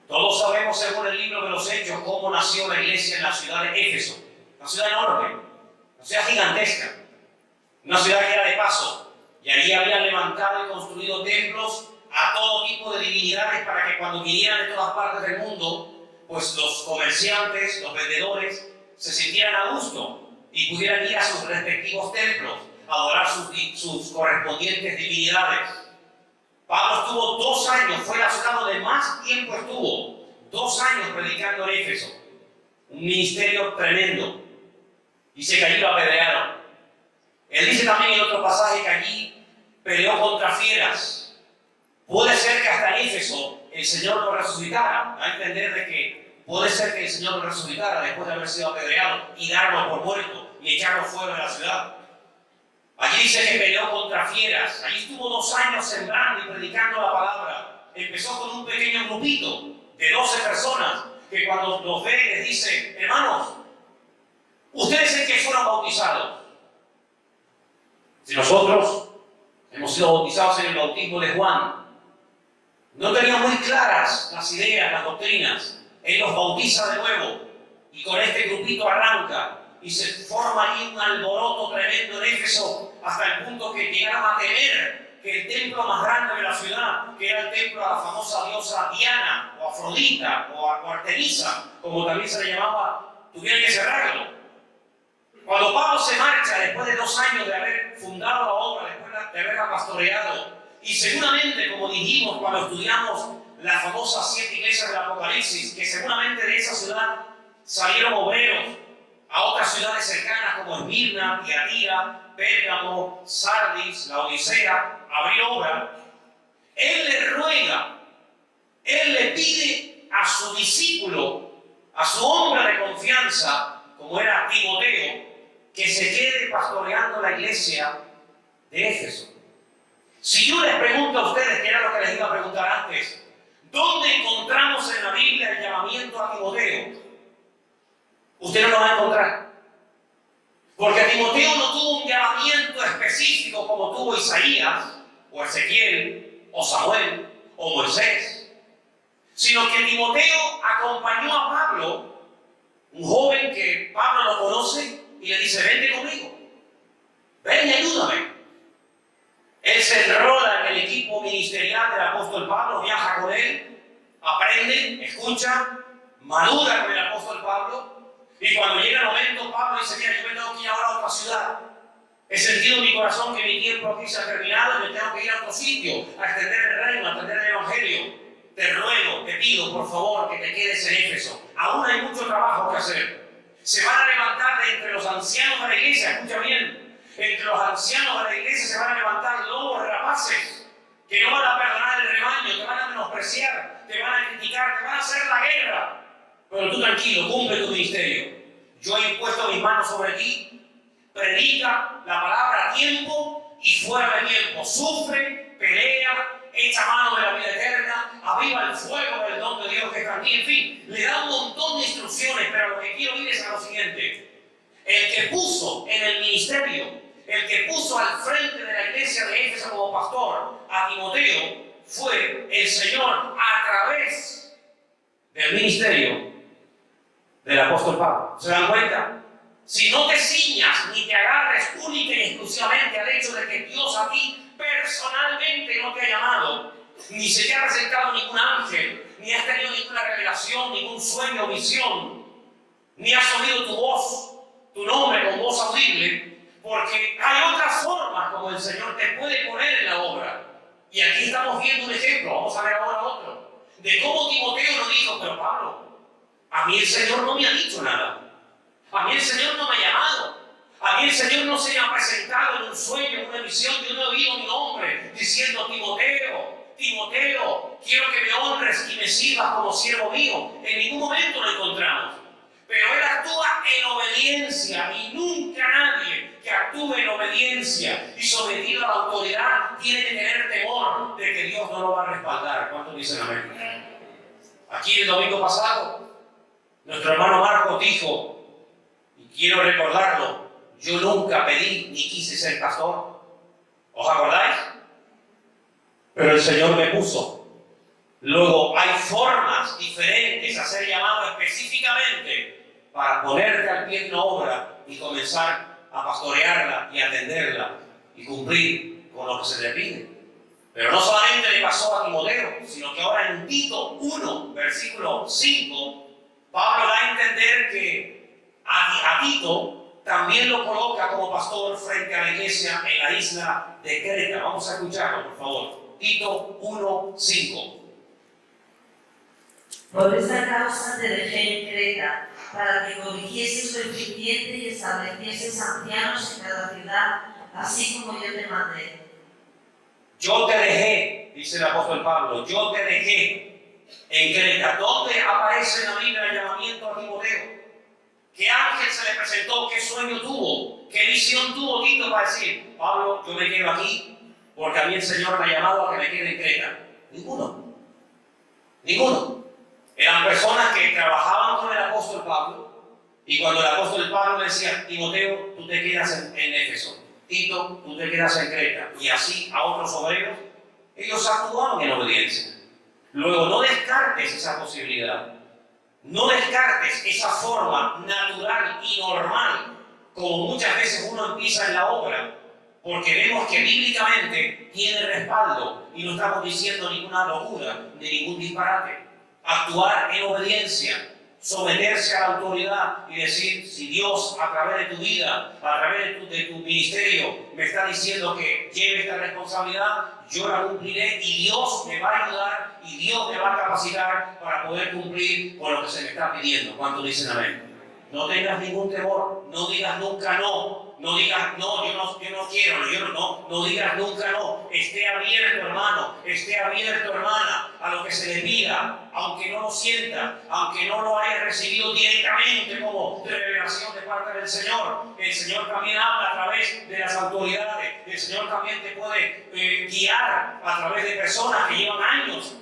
Todos sabemos, según el libro de los Hechos, cómo nació la iglesia en la ciudad de Éfeso. Una ciudad enorme, una ciudad gigantesca, una ciudad que era de paso. Y allí habían levantado y construido templos a todo tipo de divinidades para que cuando vinieran de todas partes del mundo, pues los comerciantes, los vendedores, se sintieran a gusto y pudieran ir a sus respectivos templos a adorar sus correspondientes divinidades. Pablo estuvo 2 años, fue la ciudad donde más tiempo estuvo, 2 años predicando en Éfeso. Un ministerio tremendo. Dice que allí lo apedrearon. Él dice también en otro pasaje que allí peleó contra fieras. Puede ser que hasta en Éfeso el Señor lo resucitara. A entender de que puede ser que el Señor lo resucitara después de haber sido apedreado y darlo por muerto y echarlo fuera de la ciudad. Allí dice que peleó contra fieras. Allí estuvo 2 años sembrando y predicando la palabra. Empezó con un pequeño grupito de 12 personas que cuando los ve les dice: hermanos, ustedes en qué fueron bautizados. Si nosotros hemos sido bautizados en el bautismo de Juan, no tenían muy claras las ideas, las doctrinas. Él los bautiza de nuevo y con este grupito arranca y se forma ahí un alboroto tremendo en Éfeso hasta el punto que llegaron a temer que el templo más grande de la ciudad, que era el templo a la famosa diosa Diana o Afrodita o Artemisa, como también se le llamaba, tuvieran que cerrarlo. Cuando Pablo se marcha después de 2 años de haber fundado la obra, después de haberla pastoreado, y seguramente, como dijimos cuando estudiamos las famosas 7 iglesias del Apocalipsis, que seguramente de esa ciudad salieron obreros a otras ciudades cercanas como Esmirna, Tiatira, Pérgamo, Sardis, la Odisea, abrió obra. Él le ruega, él le pide a su discípulo, a su hombre de confianza, como era Timoteo, que se quede pastoreando la iglesia de Éfeso. Si yo les pregunto a ustedes, que era lo que les iba a preguntar antes, ¿dónde encontramos en la Biblia el llamamiento a Timoteo? Usted no lo va a encontrar. Porque Timoteo no tuvo un llamamiento específico como tuvo Isaías, o Ezequiel, o Samuel, o Moisés, sino que Timoteo acompañó a Pablo, un joven que Pablo lo conoce, y le dice: vente conmigo, ven y ayúdame. Él se enrola en el equipo ministerial del apóstol Pablo, viaja con él, aprende, escucha, madura con el apóstol Pablo. Y cuando llega el momento, Pablo dice: mira, yo me tengo que ir ahora a otra ciudad. He sentido en mi corazón que mi tiempo aquí se ha terminado y me tengo que ir a otro sitio, a extender el reino, a extender el evangelio. Te ruego, te pido, por favor, que te quedes en Éfeso. Aún hay mucho trabajo que hacer. Se van a levantar de entre los ancianos de la iglesia, escucha bien, entre los ancianos de la iglesia se van a levantar lobos rapaces que no van a perdonar el rebaño, te van a menospreciar, te van a criticar, te van a hacer la guerra. Pero tú tranquilo, cumple tu ministerio. Yo he impuesto mis manos sobre ti, predica la palabra a tiempo y fuera de tiempo. Sufre, pelea, echa mano de la vida eterna, aviva el fuego del don de Dios que está en ti. En fin, le da un montón de instrucciones, pero lo que quiero ir es a lo siguiente. El que puso en el ministerio, el que puso al frente de la iglesia de Éfeso como pastor a Timoteo, fue el Señor a través del ministerio del apóstol Pablo. ¿Se dan cuenta? Si no te ciñas ni te agarres única y exclusivamente al hecho de que Dios a ti personalmente no te ha llamado, ni se te ha presentado ningún ángel, ni has tenido ninguna revelación, ningún sueño o visión, ni has oído tu voz, tu nombre con voz audible, porque hay otras formas como el Señor te puede poner en la obra. Y aquí estamos viendo un ejemplo, vamos a ver ahora otro, de cómo Timoteo nos dijo: pero Pablo, a mí el Señor no me ha dicho nada. A mí el Señor no me ha llamado. A mí el Señor no se me ha presentado en un sueño, en una visión. Yo no he oído mi nombre diciendo: Timoteo, Timoteo, quiero que me honres y me sirvas como siervo mío. En ningún momento lo encontramos. Pero Él actúa en obediencia, y nunca nadie que actúe en obediencia y sometido a la autoridad tiene que tener temor de que Dios no lo va a respaldar. ¿Cuántos dicen amén? Aquí el domingo pasado, nuestro hermano Marcos dijo, y quiero recordarlo: yo nunca pedí ni quise ser pastor. ¿Os acordáis? Pero el Señor me puso. Luego hay formas diferentes a ser llamado específicamente para ponerte al pie de una obra y comenzar a pastorearla y atenderla y cumplir con lo que se te pide. Pero no solamente le pasó a Timoteo, sino que ahora en Tito 1, versículo 5, Pablo da a entender que a Tito también lo coloca como pastor frente a la iglesia en la isla de Creta. Vamos a escucharlo, por favor. Tito 1, 5. Por esta causa te dejé en Creta, para que corrigieses lo deficiente y establecieses ancianos en cada ciudad, así como yo te mandé. Yo te dejé, dice el apóstol Pablo, yo te dejé en Creta. ¿Dónde aparece en la Biblia el llamamiento a Timoteo? ¿Qué ángel se le presentó? ¿Qué sueño tuvo? ¿Qué visión tuvo Tito para decir: Pablo, yo me quedo aquí porque a mí el Señor me ha llamado a que me quede en Creta? Ninguno. Ninguno. Eran personas que trabajaban con el apóstol Pablo, y cuando el apóstol Pablo le decía: Timoteo, tú te quedas en Éfeso, Tito, tú te quedas en Creta, y así a otros obreros, ellos actuaban en obediencia. Luego, no descartes esa posibilidad, no descartes esa forma natural y normal, como muchas veces uno empieza en la obra, porque vemos que bíblicamente tiene respaldo, y no estamos diciendo ninguna locura, ni ningún disparate. Actuar en obediencia, someterse a la autoridad y decir: si Dios a través de tu vida, a través de tu ministerio me está diciendo que lleve esta responsabilidad, yo la cumpliré, y Dios me va a ayudar y Dios me va a capacitar para poder cumplir con lo que se me está pidiendo. ¿Cuántos dicen amén? No tengas ningún temor, no digas nunca no. No digas: no, yo no quiero, no digas nunca no. Esté abierto, hermano, esté abierto, hermana, a lo que se le pida, aunque no lo sienta, aunque no lo haya recibido directamente como revelación de parte del Señor. El Señor también habla a través de las autoridades. El Señor también te puede guiar a través de personas que llevan años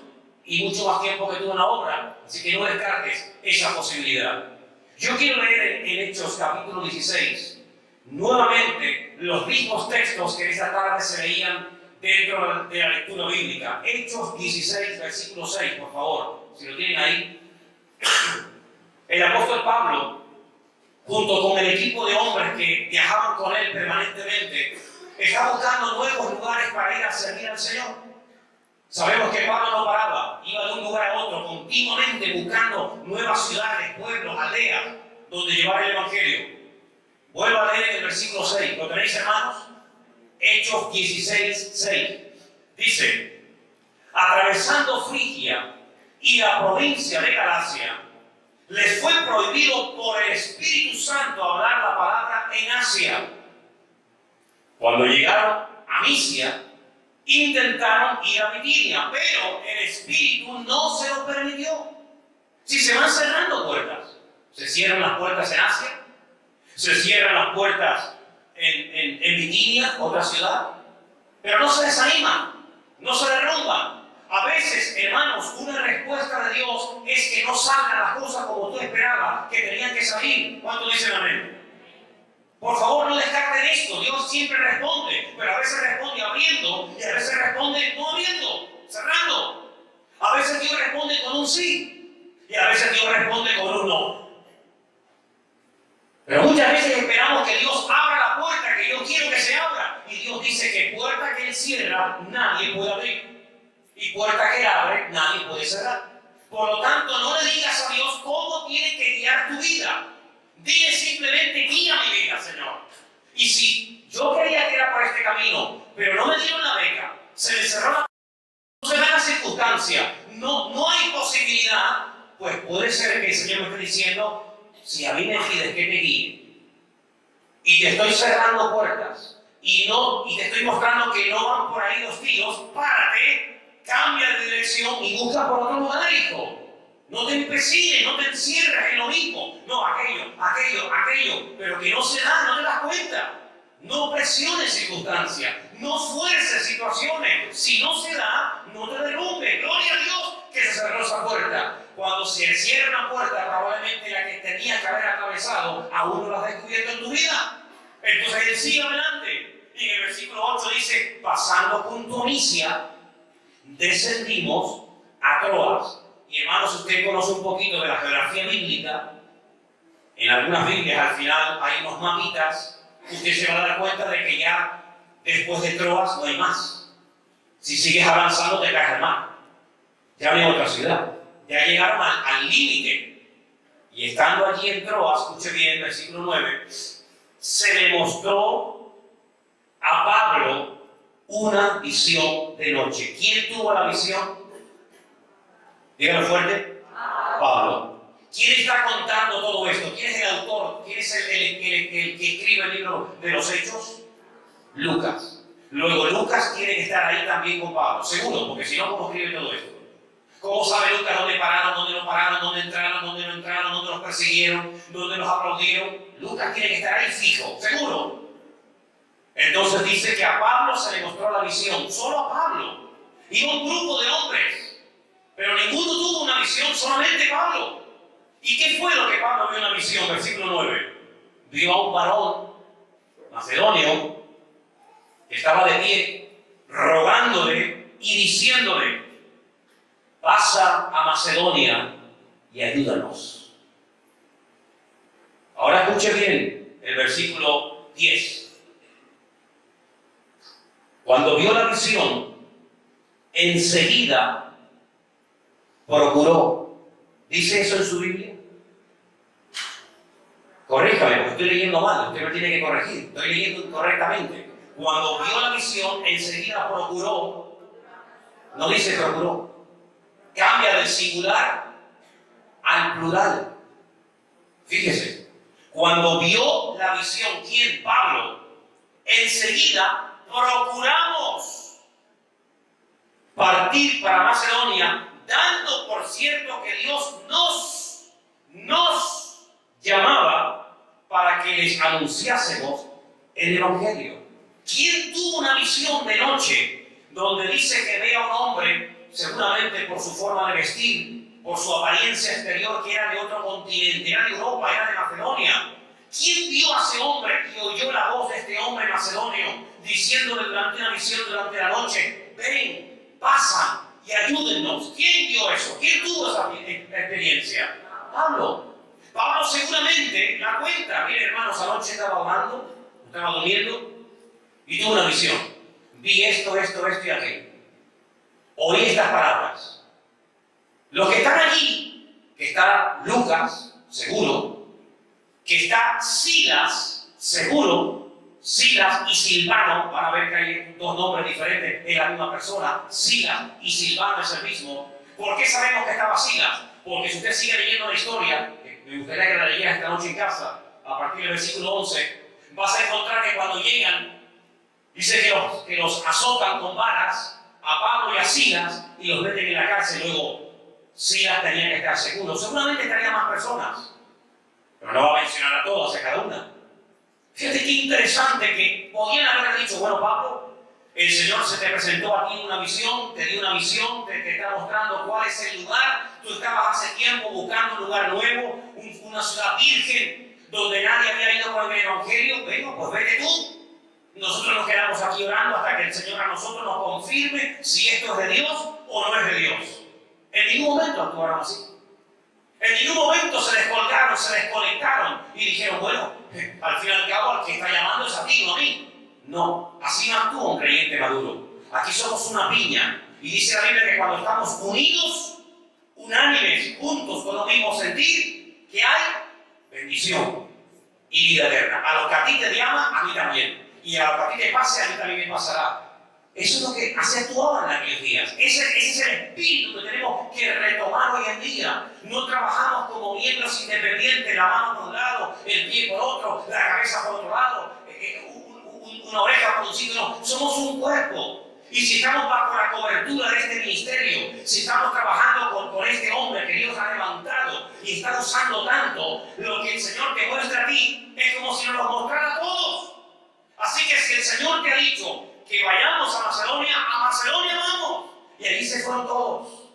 y mucho más tiempo que tú en la obra. Así que no descartes esa posibilidad. Yo quiero leer en Hechos capítulo 16 nuevamente los mismos textos que esta tarde se leían dentro de la lectura bíblica. Hechos 16, versículo 6, por favor, si lo tienen ahí. El apóstol Pablo, junto con el equipo de hombres que viajaban con él permanentemente, está buscando nuevos lugares para ir a servir al Señor. Sabemos que Pablo no paraba, iba de un lugar a otro, continuamente buscando nuevas ciudades, pueblos, aldeas, donde llevar el Evangelio. Vuelvo a leer el versículo 6. ¿Lo tenéis, hermanos? Hechos 16, 6. Dice: atravesando Frigia y la provincia de Galacia, les fue prohibido por el Espíritu Santo hablar la palabra en Asia. Cuando llegaron a Misia, intentaron ir a Bitinia, pero el Espíritu no se lo permitió. Si se van cerrando puertas, se cierran las puertas en Asia, se cierran las puertas en Bitinia, otra ciudad, pero no se desaniman, no se derrumban. A veces, hermanos, una respuesta de Dios es que no salgan las cosas como tú esperabas, que tenían que salir. ¿Cuántos dicen amén? Por favor, no descarten esto. Dios siempre responde, pero a veces responde abriendo y a veces responde no abriendo, cerrando. A veces Dios responde con un sí y a veces Dios responde con un no. Pero muchas veces esperamos que Dios abra la puerta que yo quiero que se abra. Y Dios dice que puerta que Él cierra, nadie puede abrir. Y puerta que abre, nadie puede cerrar. Por lo tanto, no le digas a Dios cómo tiene que guiar tu vida. Dile simplemente, guía mi vida, Señor. Y si yo quería que era por este camino, pero no me dieron la beca, se me cerró la... no se da la circunstancia, no hay posibilidad, pues puede ser que el Señor me esté diciendo, si a mí me pides que te guíe, y te estoy cerrando puertas, y te estoy mostrando que no van por ahí los tiros, párate, cambia de dirección y busca por otro lugar, hijo. No te empecines, no te encierres en lo mismo. No, aquello, pero que no se da, no te das cuenta. No presiones circunstancias, no fuerces situaciones. Si no se da, no te derrumbes. Gloria a Dios que se cerró esa puerta. Cuando se cierra una puerta, probablemente la que tenías que haber atravesado, aún no la has descubierto en tu vida. Entonces él sigue adelante. Y en el versículo 8 dice, pasando junto a Misia, descendimos a Troas. Y hermanos, usted conoce un poquito de la geografía bíblica. En algunas Biblias al final hay unos mapitas. Usted se va a dar cuenta de que ya después de Troas no hay más. Si sigues avanzando te caes al mar. Ya no hay otra ciudad. Ya llegaron al límite. Y estando allí en Troas, escuche bien el versículo 9, se le mostró a Pablo una visión de noche. ¿Quién tuvo la visión? Dígalo fuerte. Pablo. ¿Quién está contando todo esto? ¿Quién es el autor? ¿Quién es el que escribe el libro de los Hechos? Lucas. Luego Lucas tiene que estar ahí también con Pablo, seguro, porque si no, ¿cómo escribe todo esto? ¿Cómo sabe Lucas dónde pararon, dónde no pararon, dónde entraron, dónde no entraron, dónde los persiguieron, dónde los aplaudieron? Lucas tiene que estar ahí fijo, seguro. Entonces dice que a Pablo se le mostró la visión, solo a Pablo. Iba un grupo de hombres, pero ninguno tuvo una visión, solamente Pablo. ¿Y qué fue lo que Pablo vio en la visión? Versículo 9. Vio a un varón macedonio que estaba de pie, rogándole y diciéndole, pasa a Macedonia y ayúdanos. Ahora escuche bien el versículo 10. Cuando vio la visión, enseguida procuró. ¿Dice eso en su Biblia? Corríjame, porque estoy leyendo mal, usted me tiene que corregir. Estoy leyendo incorrectamente. Cuando vio la visión, enseguida procuró. No dice procuró. Cambia del singular al plural. Fíjese. Cuando vio la visión, ¿quién? Pablo. Enseguida procuramos partir para Macedonia, dando por cierto que Dios nos llamaba para que les anunciásemos el Evangelio. ¿Quién tuvo una visión de noche donde dice que ve a un hombre, seguramente por su forma de vestir, por su apariencia exterior, que era de otro continente, era de Europa, era de Macedonia? ¿Quién vio a ese hombre y oyó la voz de este hombre macedonio diciéndole durante una visión durante la noche, ven, pasan y ayúdennos? ¿Quién vio eso? ¿Quién tuvo esa experiencia? Pablo. Pablo seguramente la cuenta. Mire, hermanos, anoche estaba orando, estaba durmiendo y tuve una visión. Vi esto y aquello. Oí estas palabras. Los que están allí, que está Lucas, seguro, que está Silas, seguro, Silas y Silvano, van a ver que hay dos nombres diferentes, es la misma persona, Silas y Silvano es el mismo. ¿Por qué sabemos que estaba Silas? Porque si usted sigue leyendo la historia, me gustaría que la leyeras esta noche en casa, a partir del versículo 11, vas a encontrar que cuando llegan, dice que los azotan con varas a Pablo y a Silas y los meten en la cárcel. Luego, Silas tenía que estar seguro. Seguramente estarían más personas, pero no va a mencionar a todas, a cada una. Fíjate qué interesante que podían haber dicho, bueno, Pablo, El Señor se te presentó a ti una visión, te dio una visión, te está mostrando cuál es el lugar. Tú estabas hace tiempo buscando un lugar nuevo, una ciudad virgen, donde nadie había ido con el Evangelio. Bueno, pues vete tú. Nosotros nos quedamos aquí orando hasta que el Señor a nosotros nos confirme si esto es de Dios o no es de Dios. En ningún momento actuaron así. En ningún momento se descolgaron, se desconectaron y dijeron, bueno, al fin y al cabo al que está llamando es a ti, no a mí. No, así no actúa un creyente maduro. Aquí somos una piña. Y dice la Biblia que cuando estamos unidos, unánimes, juntos, con lo mismo sentir, que hay bendición y vida eterna. A los que a ti te llama, a mí también. Y a lo que a ti te pase, a mí también me pasará. Eso es lo que así actuaban en aquellos días. Ese es el espíritu que tenemos que retomar hoy en día. No trabajamos como miembros independientes, la mano por un lado, el pie por otro, la cabeza por otro lado, una oreja por un sitio. No, somos un cuerpo. Y si estamos bajo la cobertura de este ministerio, si estamos trabajando con este hombre que Dios ha levantado y está usando tanto, lo que el Señor te muestra a ti es como si nos lo mostrara a todos. Así que si el Señor te ha dicho que vayamos a Macedonia vamos. Y allí se fueron todos.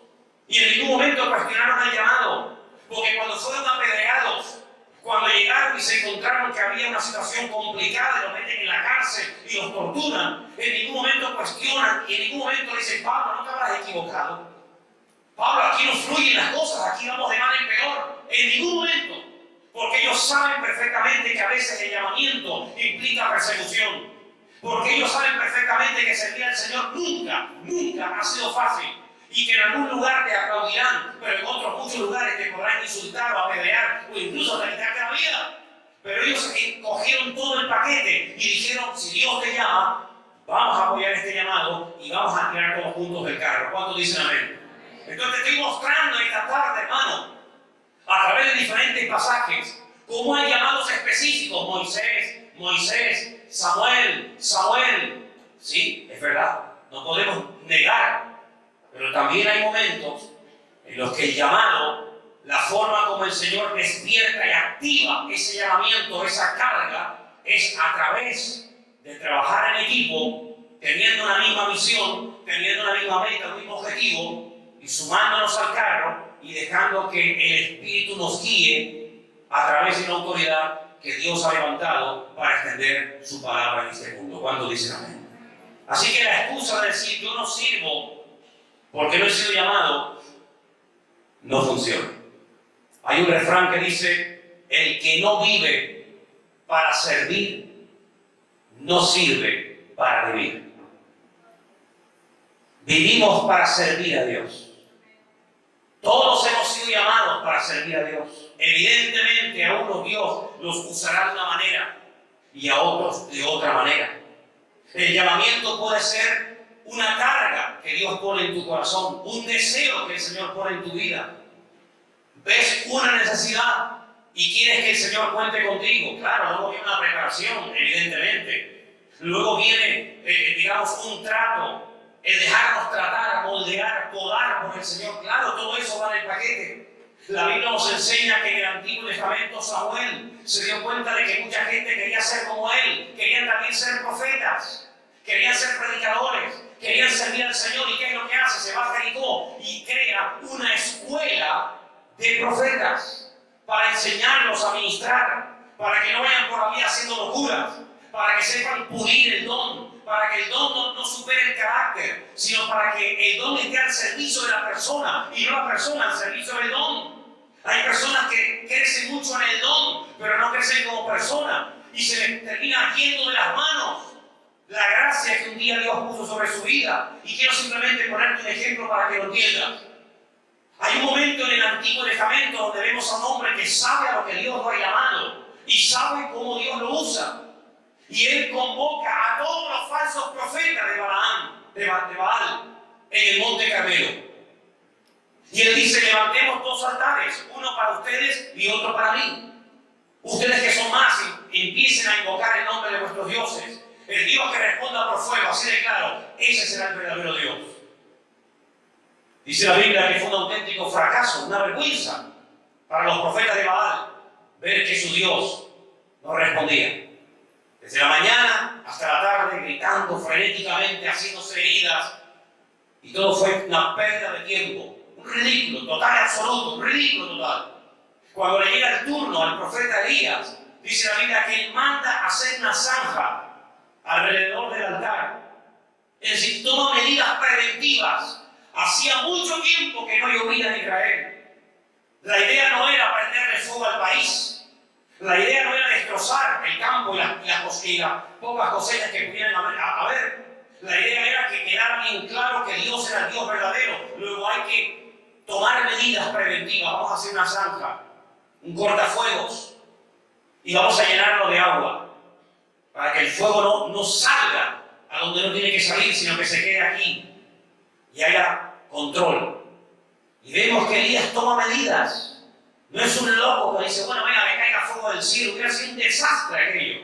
Y en ningún momento cuestionaron el llamado. Porque cuando fueron apedreados, cuando llegaron y se encontraron que había una situación complicada, los meten en la cárcel y los torturan, en ningún momento cuestionan y en ningún momento dicen, Pablo, no te habrás equivocado. Pablo, aquí no fluyen las cosas, aquí vamos de mal en peor. En ningún momento. Porque ellos saben perfectamente que a veces el llamamiento implica persecución. Porque ellos saben perfectamente que servir al Señor nunca ha sido fácil. Y que en algún lugar te aplaudirán, pero en otros muchos lugares te podrán insultar o apedrear o incluso hasta quitarte la vida. Pero ellos cogieron todo el paquete y dijeron, si Dios te llama, vamos a apoyar este llamado y vamos a tirar todos juntos del carro. ¿Cuántos dicen amén? Entonces te estoy mostrando esta tarde, hermano, a través de diferentes pasajes, cómo hay llamados específicos. Moisés, Samuel. Sí, es verdad, no podemos negar. Pero también hay momentos en los que el llamado, la forma como el Señor despierta y activa ese llamamiento, esa carga, es a través de trabajar en equipo, teniendo una misma misión, teniendo una misma meta, un mismo objetivo, y sumándonos al carro y dejando que el Espíritu nos guíe a través de una autoridad que Dios ha levantado para extender su palabra en este mundo. ¿Cuántos dicen amén? Así que la excusa de decir yo no sirvo porque no he sido llamado, no funciona. Hay un refrán que dice, el que no vive para servir, no sirve para vivir. Vivimos para servir a Dios. Todos hemos sido llamados para servir a Dios. Evidentemente a unos Dios los usará de una manera y a otros de otra manera. El llamamiento puede ser una carga que Dios pone en tu corazón, un deseo que el Señor pone en tu vida. Ves una necesidad y quieres que el Señor cuente contigo. Claro, luego viene una preparación, evidentemente. Luego viene, un trato, el dejarnos tratar, moldear, podar por el Señor. Claro, todo eso va en el paquete. La Biblia nos enseña que en el Antiguo Testamento Samuel se dio cuenta de que mucha gente quería ser como él, querían también ser profetas, querían ser predicadores, querían servir al Señor. ¿Y qué es lo que hace? Se va a Jericó y crea una escuela de profetas para enseñarlos a ministrar, para que no vayan por la vida haciendo locuras, para que sepan pulir el don, para que el don no supere el carácter, sino para que el don esté al servicio de la persona y no la persona al servicio del don. Hay personas que crecen mucho en el don, pero no crecen como persona y se les termina yendo de las manos la gracia que un día Dios puso sobre su vida. Y quiero simplemente ponerte un ejemplo para que lo entiendas. Hay un momento en el Antiguo Testamento donde vemos a un hombre que sabe a lo que Dios lo ha llamado y sabe cómo Dios lo usa. Y él convoca a todos los falsos profetas de Baal en el Monte Carmelo. Y él dice, levantemos dos altares, uno para ustedes y otro para mí. Ustedes que son más, empiecen a invocar el nombre de vuestros dioses. El Dios que responda por fuego, así de claro, ese será el verdadero Dios. Dice la Biblia que fue un auténtico fracaso, una vergüenza para los profetas de Baal ver que su Dios no respondía. Desde la mañana hasta la tarde, gritando frenéticamente, haciéndose heridas. Y todo fue una pérdida de tiempo. Un ridículo total y absoluto, un ridículo total. Cuando le llega el turno al profeta Elías, dice la Biblia que él manda hacer una zanja alrededor del altar. Es decir, toma medidas preventivas. Hacía mucho tiempo que no llovía en Israel. La idea no era prenderle fuego al país. La idea no era destrozar el campo y las pocas cosechas que pudieran haber. La idea era que quedara bien claro que Dios era el Dios verdadero. Luego hay que tomar medidas preventivas. Vamos a hacer una zanja, un cortafuegos, y vamos a llenarlo de agua para que el fuego no salga a donde no tiene que salir, sino que se quede aquí y haya control. Y vemos que Elías toma medidas. No es un loco que dice, bueno, venga, que caiga fuego del cielo. Hubiera sido un desastre aquello.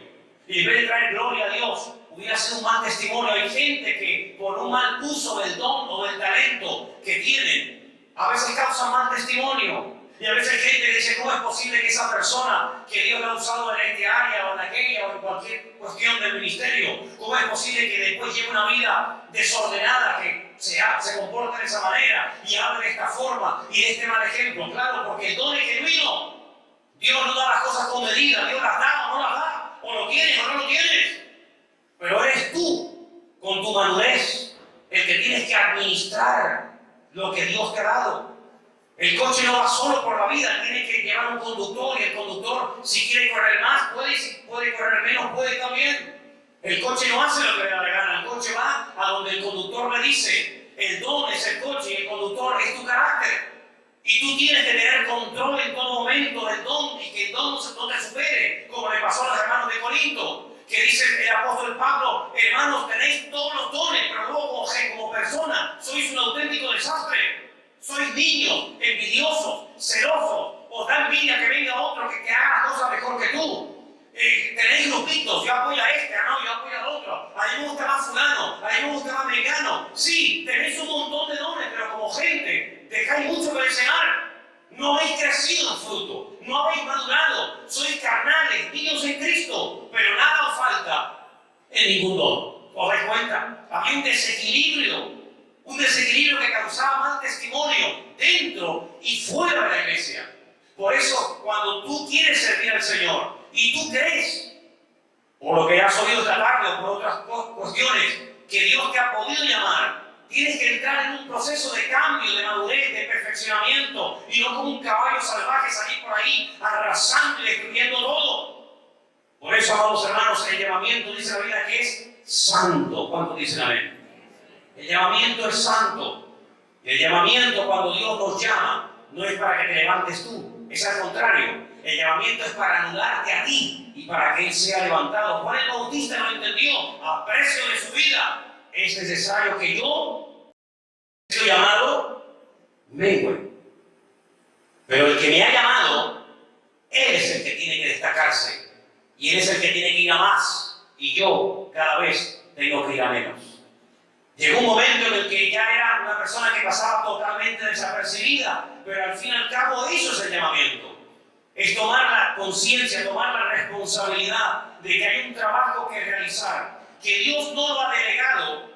Y en vez de traer gloria a Dios, hubiera sido un mal testimonio. Hay gente que por un mal uso del don o del talento que tienen, a veces causa mal testimonio. Y a veces hay gente que dice, ¿cómo es posible que esa persona que Dios la ha usado en esta área o en aquella o en cualquier cuestión del ministerio, cómo es posible que después lleve una vida desordenada, que se comporte de esa manera y hable de esta forma y de este mal ejemplo? Claro, porque el don es genuino. Dios no da las cosas con medida, Dios las da o no las da, o lo tienes o no lo tienes. Pero eres tú, con tu madurez, el que tienes que administrar lo que Dios te ha dado. El coche no va solo por la vida, tiene que llevar un conductor, y el conductor, si quiere correr más, puede, si puede correr menos, puede también. El coche no hace lo que le da la gana, el coche va a donde el conductor le dice. El don es el coche y el conductor es tu carácter. Y tú tienes que tener control en todo momento del don y que el don no te supere, como le pasó a los hermanos de Corinto, que dice el apóstol Pablo, hermanos, tenéis todos los dones, pero luego como persona sois un auténtico desastre. Sois niños, envidiosos, celosos, os da envidia que venga otro que haga las cosas mejor que tú. Tenéis grupitos, yo apoyo a este, no, yo apoyo al otro. A mí me gusta más fulano, a mí me gusta más mengano. Sí, tenéis un montón de dones, pero como gente, dejáis mucho que desear. No habéis crecido en fruto, no habéis madurado, sois carnales, niños en Cristo, pero nada os falta en ningún don. ¿Os dais cuenta? Había un desequilibrio que causaba mal testimonio dentro y fuera de la iglesia. Por eso, cuando tú quieres servir al Señor y tú crees, por lo que has oído esta tarde o por otras cuestiones, que Dios te ha podido llamar, tienes que entrar en un proceso de cambio, de madurez, de perfeccionamiento, y no como un caballo salvaje salir por ahí arrasando y destruyendo todo. Por eso, amados hermanos, el llamamiento dice la Biblia que es santo. ¿Cuántos dicen amén? El llamamiento es santo. El llamamiento, cuando Dios nos llama, no es para que te levantes tú, es al contrario. El llamamiento es para anularte a ti y para que Él sea levantado. Juan el Bautista lo entendió a precio de su vida. Es necesario que yo, soy llamado, mengüe. Pero el que me ha llamado, Él es el que tiene que destacarse. Y Él es el que tiene que ir a más. Y yo, cada vez, tengo que ir a menos. Llegó un momento en el que ya era una persona que pasaba totalmente desapercibida, pero al fin y al cabo eso es el llamamiento. Es tomar la conciencia, tomar la responsabilidad de que hay un trabajo que realizar, que Dios no lo ha delegado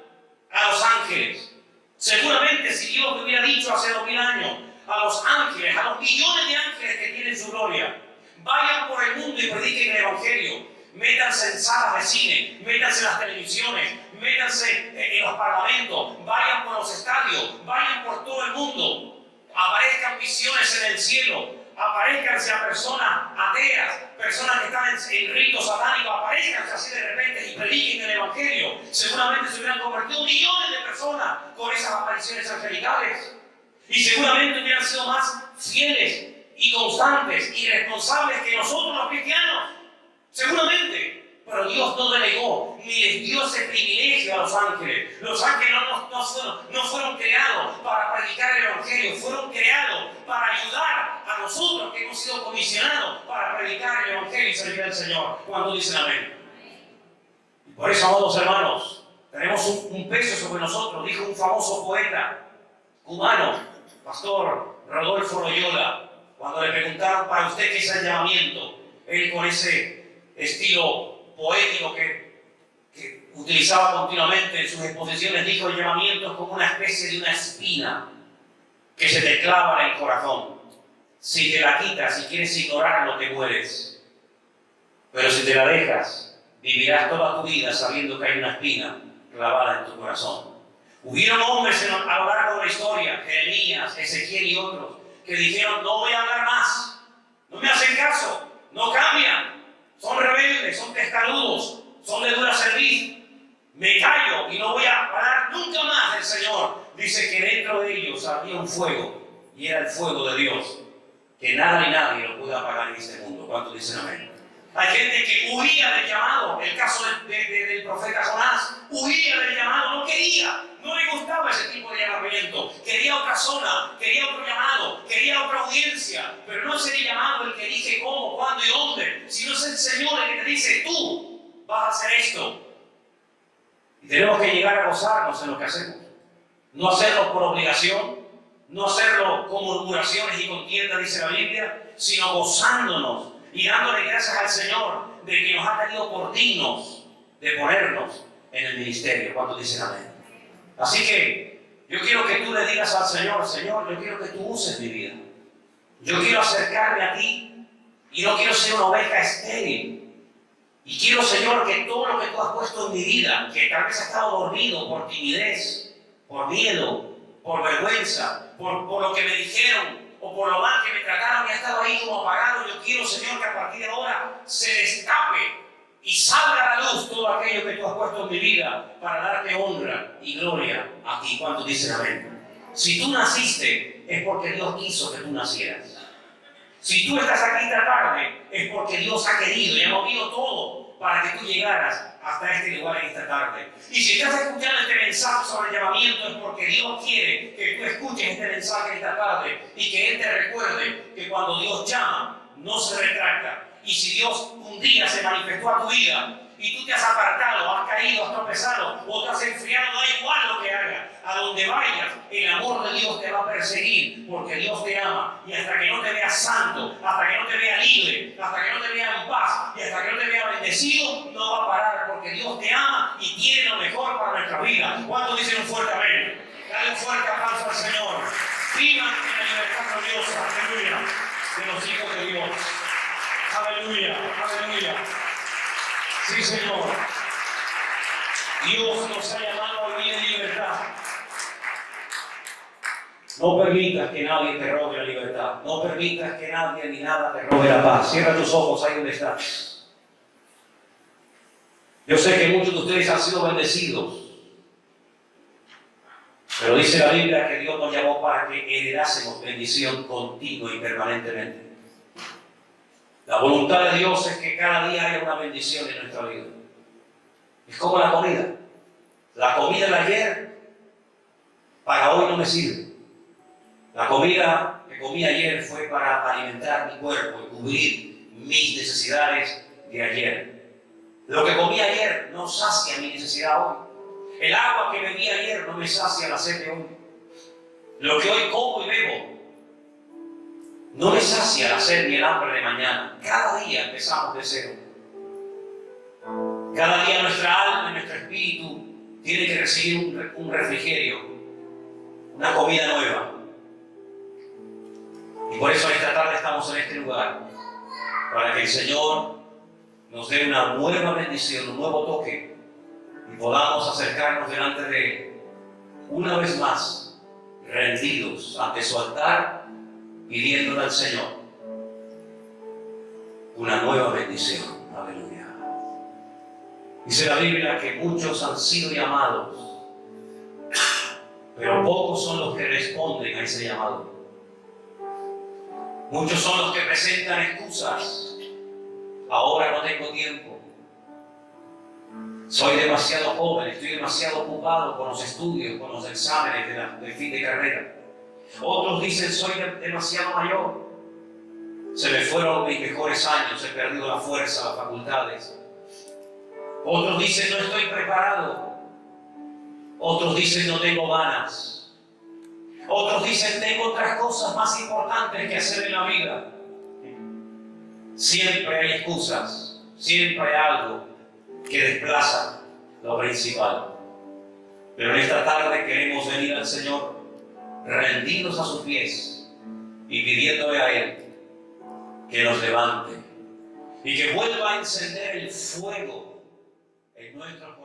a los ángeles. Seguramente si Dios le hubiera dicho hace 2000 años a los ángeles, a los millones de ángeles que tienen su gloria, vayan por el mundo y prediquen el Evangelio, métanse en salas de cine, métanse en las televisiones, métanse en los parlamentos, vayan por los estadios, vayan por todo el mundo, aparezcan visiones en el cielo, aparezcanse a personas ateas, personas que están en ritos satánicos, aparezcanse así de repente y prediquen el Evangelio. Seguramente se hubieran convertido millones de personas con esas apariciones angelicales. Y seguramente hubieran sido más fieles y constantes y responsables que nosotros los cristianos. Seguramente. Pero Dios no delegó ni les dio ese privilegio a los ángeles. Los ángeles no fueron creados para predicar el Evangelio, fueron creados para ayudar a nosotros que hemos sido comisionados para predicar el Evangelio y servir al Señor. ¿Cuántos dicen amén? Por eso, amados hermanos, tenemos un peso sobre nosotros, dijo un famoso poeta cubano, pastor Rodolfo Loyola, cuando le preguntaron para usted qué es el llamamiento, él con ese estilo poético que utilizaba continuamente en sus exposiciones, dijo: el llamamiento es como una especie de una espina que se te clava en el corazón. Si te la quitas, si quieres ignorarlo, te mueres. Pero si te la dejas, vivirás toda tu vida sabiendo que hay una espina clavada en tu corazón. Hubieron hombres a lo largo de la historia, Jeremías, Ezequiel y otros, que dijeron: no voy a hablar más, no me hacen caso, no cambian, son rebeldes, son testarudos, son de dura cerviz. Me callo y no voy a hablar nunca más del Señor. Dice que dentro de ellos había un fuego, y era el fuego de Dios, que nada ni nadie lo puede apagar en este mundo. ¿Cuántos dicen amén? Hay gente que huía del llamado. El caso del profeta Jonás, huía del llamado, no quería, no le gustaba ese tipo de llamamiento. Quería otra zona, quería otro llamado, quería otra audiencia. Pero no es el llamado el que elige cómo, cuándo y dónde, sino es el Señor el que te dice: tú vas a hacer esto. Y tenemos que llegar a gozarnos en lo que hacemos. No hacerlo por obligación, no hacerlo con murmuraciones y contiendas, dice la Biblia, sino gozándonos y dándole gracias al Señor de que nos ha tenido por dignos de ponernos en el ministerio. ¿Cuántos dicen amén? Así que yo quiero que tú le digas al Señor: Señor, yo quiero que tú uses mi vida. Yo quiero acercarme a ti y no quiero ser una oveja estéril. Y quiero, Señor, que todo lo que tú has puesto en mi vida, que tal vez ha estado dormido por timidez, por miedo, por vergüenza, por lo que me dijeron o por lo mal que me trataron y ha estado ahí como apagado, yo quiero, Señor, que a partir de ahora se destape y salga a la luz todo aquello que tú has puesto en mi vida para darte honra y gloria a ti. ¿Cuántos dicen amén? Si tú naciste, es porque Dios quiso que tú nacieras. Si tú estás aquí esta tarde, es porque Dios ha querido y ha movido todo para que tú llegaras hasta este lugar en esta tarde. Y si estás escuchando este mensaje sobre el llamamiento, es porque Dios quiere que tú escuches este mensaje esta tarde y que Él te recuerde que cuando Dios llama, no se retracta. Y si Dios un día se manifestó a tu vida y tú te has apartado, has caído, has tropezado o te has enfriado, da igual lo que hagas. A donde vayas, el amor de Dios te va a perseguir porque Dios te ama. Y hasta que no te veas santo, hasta que no te vea libre, hasta que no te vea en paz y hasta que no te vea bendecido, no va a parar porque Dios te ama y tiene lo mejor para nuestra vida. ¿Cuántos dicen un fuerte amén? Dale un fuerte aplauso al Señor. Vivan en la libertad gloriosa, aleluya, de los hijos de Dios. Aleluya, aleluya. Sí, Señor. Dios nos ha llamado a vivir en libertad. No permitas que nadie te robe la libertad. No permitas que nadie ni nada te robe la paz. Cierra tus ojos ahí donde estás. Yo sé que muchos de ustedes han sido bendecidos. Pero dice la Biblia que Dios nos llamó para que heredásemos bendición continua y permanentemente. La voluntad de Dios es que cada día haya una bendición en nuestra vida. Es como la comida. La comida de ayer para hoy no me sirve. La comida que comí ayer fue para alimentar mi cuerpo y cubrir mis necesidades de ayer. Lo que comí ayer no sacia mi necesidad hoy. El agua que bebí ayer no me sacia la sed de hoy. Lo que hoy como y bebo no me sacia la sed ni el hambre de mañana. Cada día empezamos de cero. Cada día nuestra alma y nuestro espíritu tiene que recibir un refrigerio, una comida nueva. Y por eso esta tarde estamos en este lugar, para que el Señor nos dé una nueva bendición, un nuevo toque, y podamos acercarnos delante de Él, una vez más, rendidos ante su altar, pidiéndole al Señor una nueva bendición. Aleluya. Dice la Biblia que muchos han sido llamados, pero pocos son los que responden a ese llamado. Muchos son los que presentan excusas. Ahora no tengo tiempo. Soy demasiado joven, estoy demasiado ocupado con los estudios, con los exámenes de fin de carrera. Otros dicen, soy demasiado mayor. Se me fueron mis mejores años, he perdido la fuerza, las facultades. Otros dicen, no estoy preparado. Otros dicen, no tengo ganas. Otros dicen, tengo otras cosas más importantes que hacer en la vida. Siempre hay excusas, siempre hay algo que desplazan lo principal. Pero en esta tarde queremos venir al Señor, rendirnos a sus pies y pidiéndole a Él que nos levante y que vuelva a encender el fuego en nuestros